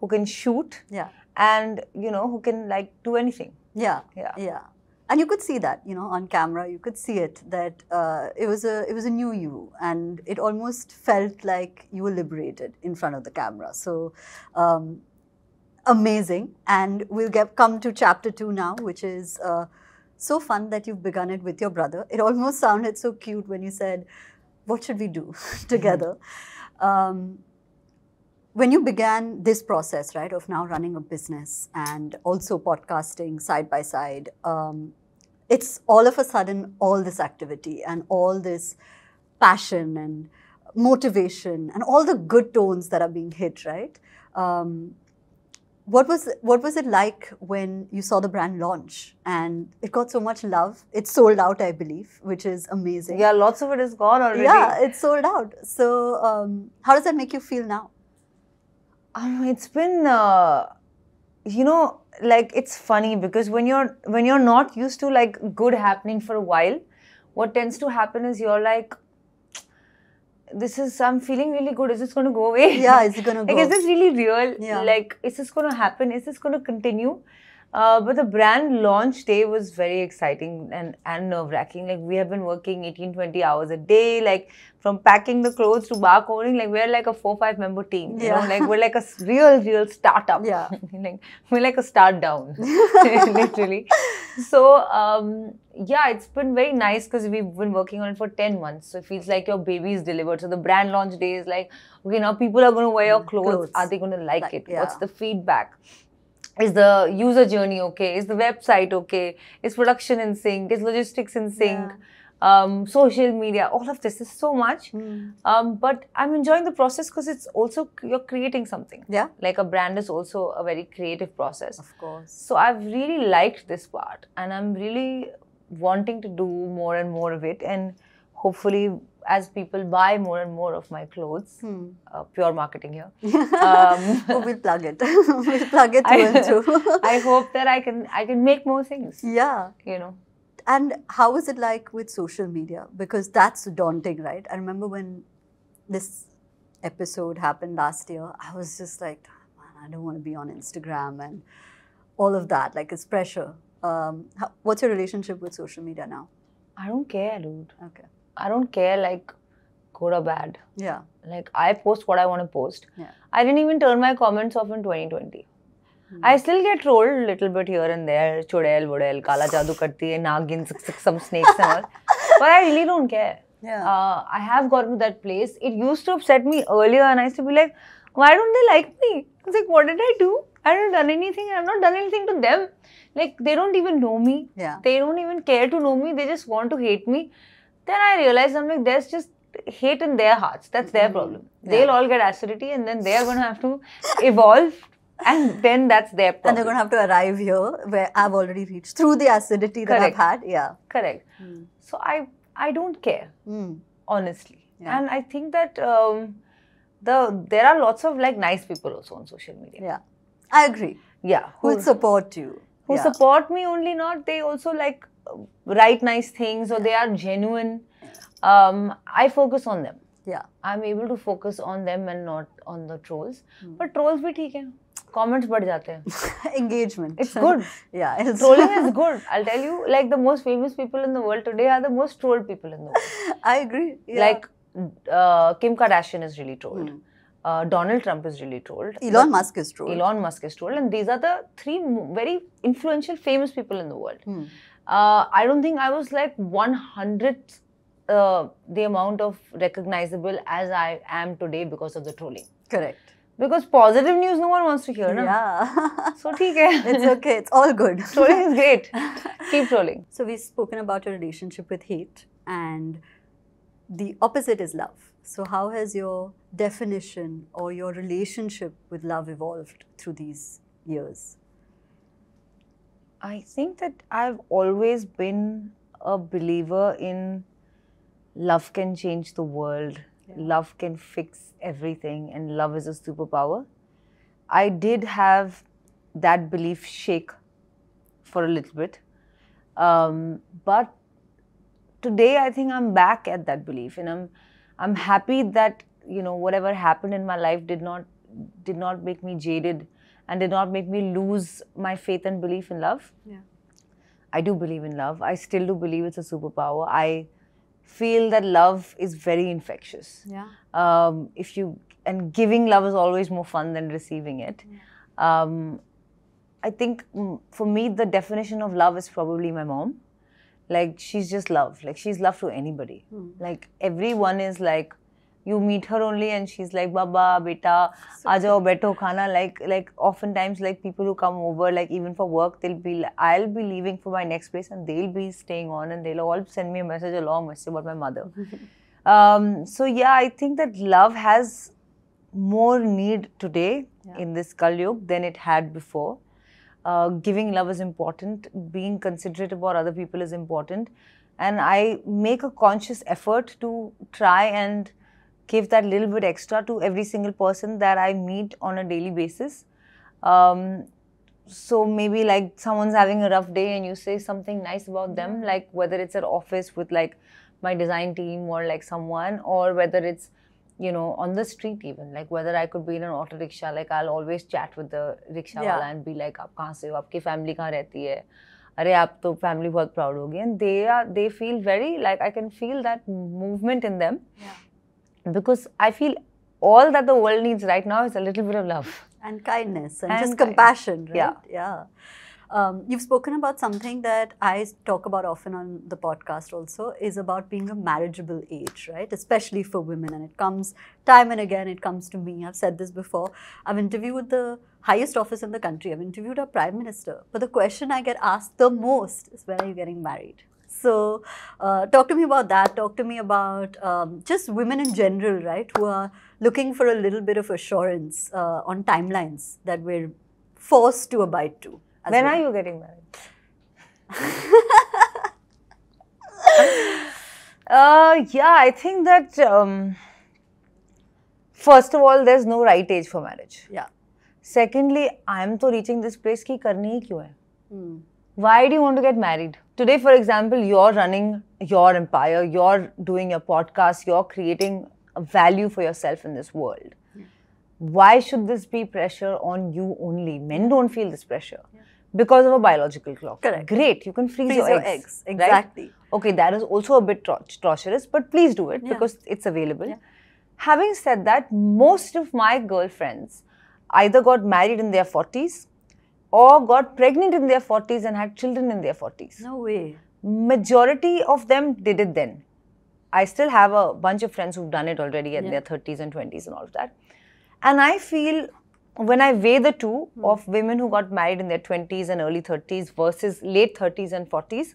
S2: who can shoot, and, who can like do anything.
S1: Yeah. and you could see that, you know, on camera, you could see it, that it was a new you, and it almost felt like you were liberated in front of the camera. So amazing. And we'll come to chapter 2 now, which is so fun that you've begun it with your brother. It almost sounded so cute when you said, what should we do together? When you began this process, right, of now running a business and also podcasting side by side, it's all of a sudden all this activity and all this passion and motivation and all the good tones that are being hit, right? What was it like when you saw the brand launch and it got so much love? It's sold out, I believe, which is amazing.
S2: Yeah, lots of it is gone already.
S1: Yeah, it's sold out. So how does that make you feel now?
S2: It's been, you know, like, it's funny because when you're not used to like good happening for a while, what tends to happen is you're like, I'm feeling really good. Is this going to go away?
S1: Yeah, is it going to go?
S2: Like, is this really real?
S1: Yeah.
S2: Like, is this going to happen? Is this going to continue? But the brand launch day was very exciting and nerve-wracking. Like, we have been working 18-20 hours a day, like from packing the clothes to barcoding. Like, we're like a 4-5 member team. You know, like we're like a real startup.
S1: Yeah.
S2: Like, we're like a start down, literally. So, yeah, it's been very nice because we've been working on it for 10 months. So it feels like your baby is delivered. So the brand launch day is like, okay, now people are going to wear your clothes. Are they going to like it?
S1: Yeah.
S2: What's the feedback? Is the user journey okay? Is the website okay? Is production in sync? Is logistics in sync? Yeah. Social media, all of this is so much. But I'm enjoying the process because it's also, you're creating something.
S1: Yeah.
S2: Like, a brand is also a very creative process.
S1: Of course.
S2: So I've really liked this part and I'm really wanting to do more and more of it. And hopefully, as people buy more and more of my clothes, pure marketing here.
S1: We'll plug it. We'll plug it through and through.
S2: I hope that I can make more things.
S1: Yeah.
S2: You know.
S1: And how was it like with social media? Because that's daunting, right? I remember when this episode happened last year, I was just like, man, I don't want to be on Instagram and all of that. Like, it's pressure. What's your relationship with social media now?
S2: I don't care, dude.
S1: Okay.
S2: I don't care, like, good or bad.
S1: Yeah.
S2: Like, I post what I want to post.
S1: Yeah.
S2: I didn't even turn my comments off in 2020. I still get trolled a little bit here and there. Chodel, vodel, kala jadoo karti hai, nagin, some snakes and all. But I really don't care.
S1: Yeah.
S2: I have gotten to that place. It used to upset me earlier and I used to be like, why don't they like me? I was like, what did I do? I haven't done anything. I have not done anything to them. Like, they don't even know me.
S1: Yeah.
S2: They don't even care to know me. They just want to hate me. Then I realized, I'm like, there's just hate in their hearts. That's their problem. Yeah. They'll all get acidity and then they're going to have to evolve. And then that's their problem.
S1: And they're going to have to arrive here where I've already reached through the acidity that I've had. Yeah.
S2: Correct. So I don't care, honestly. Yeah. And I think that there are lots of like nice people also on social media.
S1: Yeah. I agree.
S2: Yeah.
S1: Who will support you.
S2: Who support me only not. They also like write nice things or they are genuine. I focus on them.
S1: Yeah.
S2: I'm able to focus on them and not on the trolls. But trolls bhi theek hai. Comments बढ़ जाते हैं.
S1: Engagement.
S2: It's good.
S1: Yeah.
S2: Trolling is good. I'll tell you, like, the most famous people in the world today are the most trolled people in the world.
S1: I agree. Yeah.
S2: Like, Kim Kardashian is really trolled. Donald Trump is really trolled.
S1: Elon Musk is trolled.
S2: Elon Musk is trolled. And these are the 3 very influential, famous people in the world. I don't think I was like 100th the amount of recognizable as I am today because of the trolling.
S1: Correct.
S2: Because positive news no one wants to hear, na?
S1: Yeah.
S2: So, theek hai.
S1: It's okay. It's all good.
S2: Trolling is great. Keep trolling.
S1: So, we've spoken about your relationship with hate, and the opposite is love. So, how has your definition or your relationship with love evolved through these years?
S2: I think that I've always been a believer in love can change the world. Yeah. Love can fix everything and love is a superpower. I did have that belief shake for a little bit. But today I think I'm back at that belief and I'm happy that, you know, whatever happened in my life did not make me jaded and did not make me lose my faith and belief in love.
S1: Yeah.
S2: I do believe in love. I still do believe it's a superpower. I feel that love is very infectious.
S1: Yeah.
S2: And giving love is always more fun than receiving it.
S1: Yeah.
S2: I think for me, the definition of love is probably my mom. Like, she's just love. Like, she's love to anybody. Like, everyone is like, you meet her only and she's like, Baba, beta, aajao, beto, khana. Like oftentimes, like, people who come over, like, even for work, I'll be leaving for my next place and they'll be staying on and they'll all send me a long message about my mother. So yeah, I think that love has more need today in this Kal Yug than it had before. Giving love is important. Being considerate about other people is important. And I make a conscious effort to try and give that little bit extra to every single person that I meet on a daily basis. So maybe like someone's having a rough day and you say something nice about them, like whether it's at office with like my design team or like someone, or whether it's, you know, on the street even, like whether I could be in an auto rickshaw, like I'll always chat with the rickshaw wala and be like, aap kahan se ho, aapki family kahan rehti hai, are aap to family bahut proud hogi, and they feel very, like, I can feel that movement in them, because I feel all that the world needs right now is a little bit of love
S1: and kindness and just compassion, right?
S2: Yeah.
S1: You've spoken about something that I talk about often on the podcast also, is about being a marriageable age, right? Especially for women. And it comes time and again, it comes to me. I've said this before. I've interviewed the highest office in the country. I've interviewed our Prime Minister. But the question I get asked the most is, when are you getting married? So talk to me about that. Talk to me about just women in general, right? Who are looking for a little bit of assurance on timelines that we're forced to abide to.
S2: When are you getting married? Yeah, I think that first of all, there's no right age for marriage.
S1: Yeah.
S2: Secondly, I'm to reaching this place ki karni hi kyun hai? Why do you want to get married? Today, for example, you're running your empire, you're doing your podcast, you're creating a value for yourself in this world. Why should this be pressure on you only? Men don't feel this pressure. Because of a biological clock.
S1: Correct.
S2: Great, you can freeze your eggs.
S1: Exactly.
S2: Right? Okay, that is also a bit torturous, but please do it because it's available. Yeah. Having said that, most of my girlfriends either got married in their 40s or got pregnant in their 40s and had children in their 40s.
S1: No way.
S2: Majority of them did it then. I still have a bunch of friends who've done it already at their 30s and 20s and all of that. And I feel, when I weigh the two of women who got married in their 20s and early 30s versus late 30s and 40s,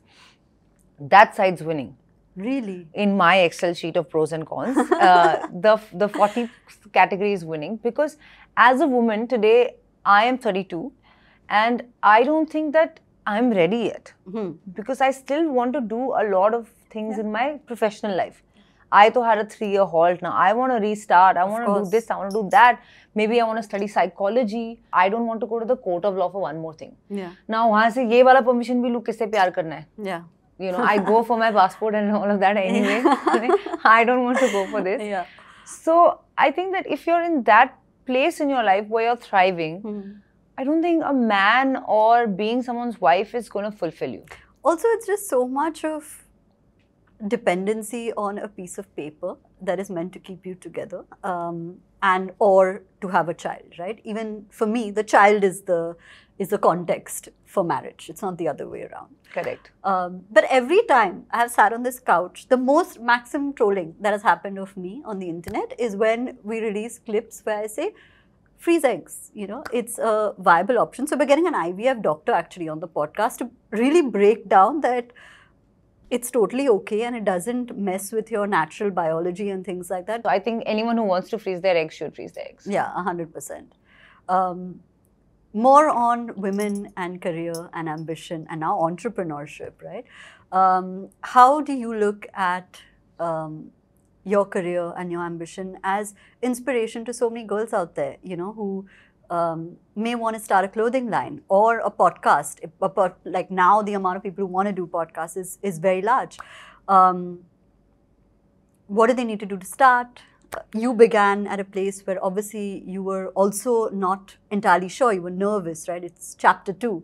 S2: that side's winning.
S1: Really?
S2: In my Excel sheet of pros and cons, the 40 category is winning, because as a woman today, I am 32 and I don't think that I'm ready yet, because I still want to do a lot of things in my professional life. I had a 3-year halt now. I want to restart. I want to do this. I want to do that. Maybe I want to study psychology. I don't want to go to the court of law for one more thing.
S1: Yeah.
S2: Now, वहाँ से ये वाला permission भी लूँ किससे प्यार करना है?
S1: Yeah.
S2: You know, I go for my passport and all of that anyway. I don't want to go for this.
S1: Yeah.
S2: So I think that if you're in that place in your life where you're thriving, I don't think a man or being someone's wife is going to fulfill you.
S1: Also, it's just so much of dependency on a piece of paper that is meant to keep you together, and or to have a child, right? Even for me, the child is the context for marriage. It's not the other way around.
S2: Correct.
S1: But every time I have sat on this couch, the most maximum trolling that has happened of me on the internet is when we release clips where I say, freeze eggs, you know, it's a viable option. So we're getting an IVF doctor actually on the podcast to really break down that it's totally okay and it doesn't mess with your natural biology and things like that.
S2: So I think anyone who wants to freeze their eggs should freeze their eggs.
S1: Yeah, 100%. More on women and career and ambition and now entrepreneurship, right? How do you look at your career and your ambition as inspiration to so many girls out there, you know, who may want to start a clothing line or a podcast? Like now, the amount of people who want to do podcasts is very large. What do they need to do to start? You began at a place where obviously you were also not entirely sure. You were nervous, right? It's chapter 2.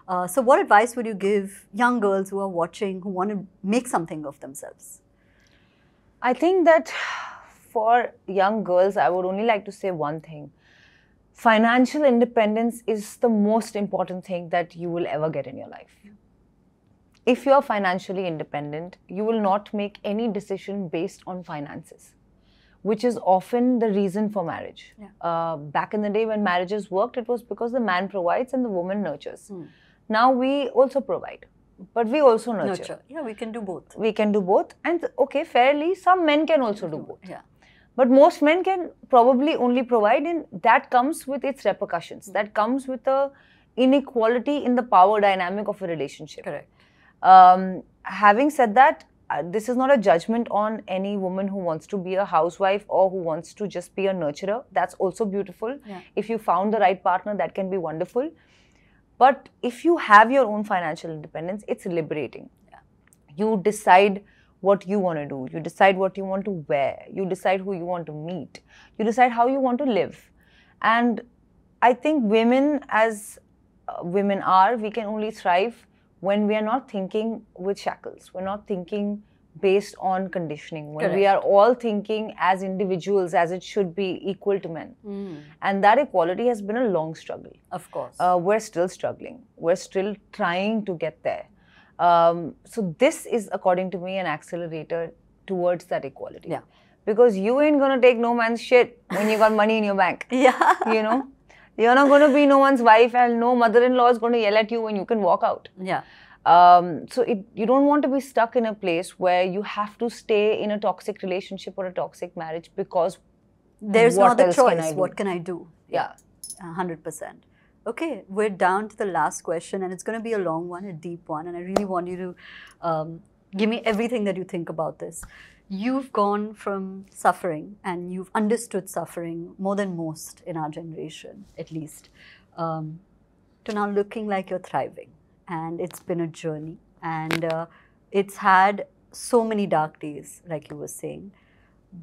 S1: So what advice would you give young girls who are watching, who want to make something of themselves?
S2: I think that for young girls, I would only like to say one thing. Financial independence is the most important thing that you will ever get in your life. If you're financially independent, you will not make any decision based on finances, which is often the reason for marriage. Back in the day when marriages worked, it was because the man provides and the woman nurtures. Now we also provide, but we also nurture.
S1: Yeah, we can do both.
S2: We can do both. And okay, fairly, some men can also do both. But most men can probably only provide, and that comes with its repercussions. That comes with the inequality in the power dynamic of a relationship.
S1: Correct.
S2: Having said that, this is not a judgment on any woman who wants to be a housewife or who wants to just be a nurturer. That's also beautiful. If you found the right partner, that can be wonderful. But if you have your own financial independence, it's liberating. You decide what you want to do. You decide what you want to wear. You decide who you want to meet. You decide how you want to live. And I think women, as women are, we can only thrive when we are not thinking with shackles. We're not thinking based on conditioning. When we are all thinking as individuals, as it should be, equal to men. And that equality has been a long struggle.
S1: Of course.
S2: We're still struggling. We're still trying to get there. So this is, according to me, an accelerator towards that equality. Because you ain't going to take no man's shit when you got money in your bank. You know? You're not going to be no one's wife, and no mother-in-law is going to yell at you when you can walk out. So you don't want to be stuck in a place where you have to stay in a toxic relationship or a toxic marriage because
S1: there's no other choice. What can I do? 100%. Okay, we're down to the last question, and it's going to be a long one, a deep one, and I really want you to give me everything that you think about this. You've gone from suffering, and you've understood suffering more than most in our generation, at least, to now looking like you're thriving. And it's been a journey, and it's had so many dark days, like you were saying,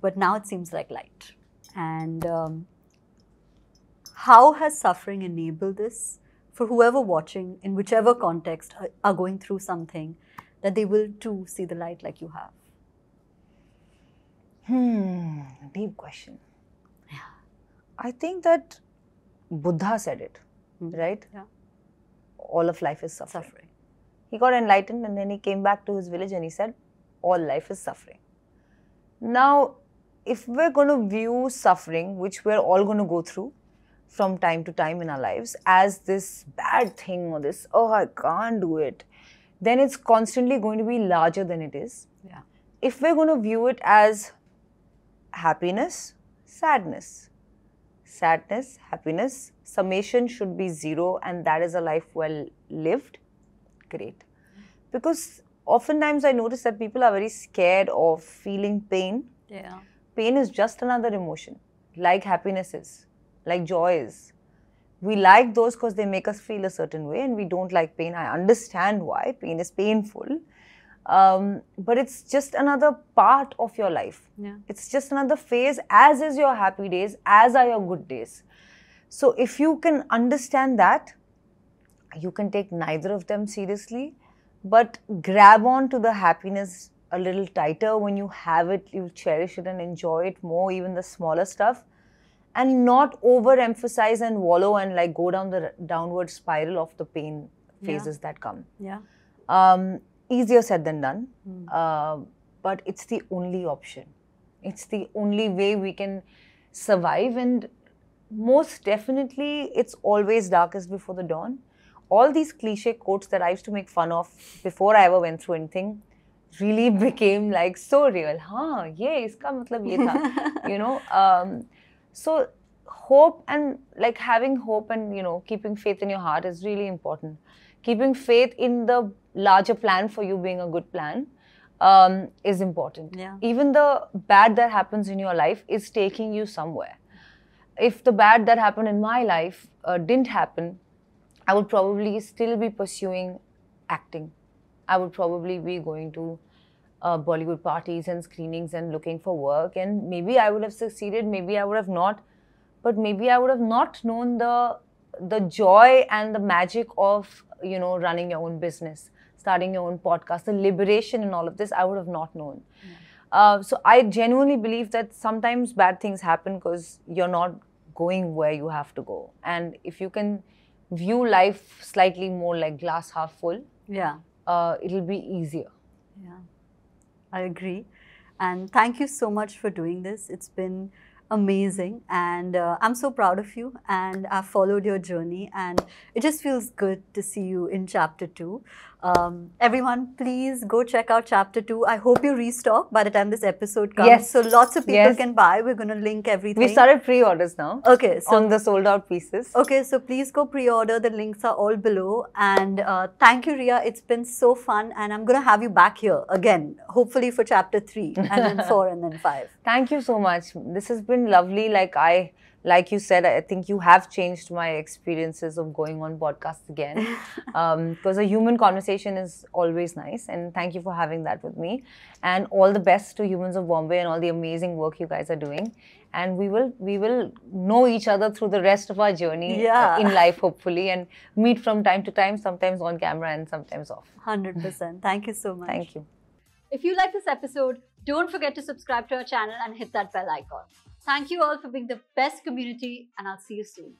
S1: but now it seems like light. And how has suffering enabled this for whoever watching, in whichever context, are going through something, that they will too see the light like you have?
S2: Deep question. I think that Buddha said it, right? All of life is suffering. He got enlightened, and then he came back to his village and he said, all life is suffering. Now, if we're going to view suffering, which we're all going to go through from time to time in our lives, as this bad thing or this, oh, I can't do it, then it's constantly going to be larger than it is. If we're going to view it as happiness, sadness, happiness, summation should be 0, and that is a life well lived, great. Because oftentimes I notice that people are very scared of feeling pain. Pain is just another emotion, like happiness is, like joy is. We like those because they make us feel a certain way, and we don't like pain. I understand why. Pain is painful. But it's just another part of your life. It's just another phase, as is your happy days, as are your good days. So if you can understand that, you can take neither of them seriously, but grab on to the happiness a little tighter. When you have it, you cherish it and enjoy it more, even the smaller stuff, and not overemphasize and wallow and like go down the downward spiral of the pain phases that come. Easier said than done, but it's the only option. It's the only way we can survive, and most definitely, it's always darkest before the dawn. All these cliche quotes that I used to make fun of before I ever went through anything really became like so real. Ye, iska matlab ye tha, you know. So hope, and like having hope and, you know, keeping faith in your heart is really important. Keeping faith in the larger plan for you being a good plan is important. Even the bad that happens in your life is taking you somewhere. If the bad that happened in my life didn't happen, I would probably still be pursuing acting. I would probably be going to Bollywood parties and screenings and looking for work, and maybe I would have succeeded, maybe I would have not, but maybe I would have not known the joy and the magic of, running your own business, starting your own podcast, the liberation in all of this, I would have not known. So I genuinely believe that sometimes bad things happen because you're not going where you have to go. And if you can view life slightly more like glass half full, it'll be easier.
S1: Yeah, I agree. And thank you so much for doing this. It's been amazing, and I'm so proud of you, and I've followed your journey, and it just feels good to see you in chapter 2. Everyone, please go check out chapter 2. I hope you restock by the time this episode comes, so lots of people can buy. We're going to link everything.
S2: We started pre-orders now.
S1: Okay, so
S2: on the sold out pieces.
S1: Okay, so please go pre-order. The links are all below. And thank you, Rhea. It's been so fun, and I'm going to have you back here again, hopefully for chapter 3 and then 4 and then 5.
S2: Thank you so much. This has been lovely. Like you said, I think you have changed my experiences of going on podcasts again. Because a human conversation is always nice. And thank you for having that with me. And all the best to Humans of Bombay and all the amazing work you guys are doing. And we will know each other through the rest of our journey in life, hopefully, and meet from time to time, sometimes on camera and sometimes off.
S1: 100%. Thank you so much.
S2: Thank you.
S1: If you like this episode, don't forget to subscribe to our channel and hit that bell icon. Thank you all for being the best community, and I'll see you soon.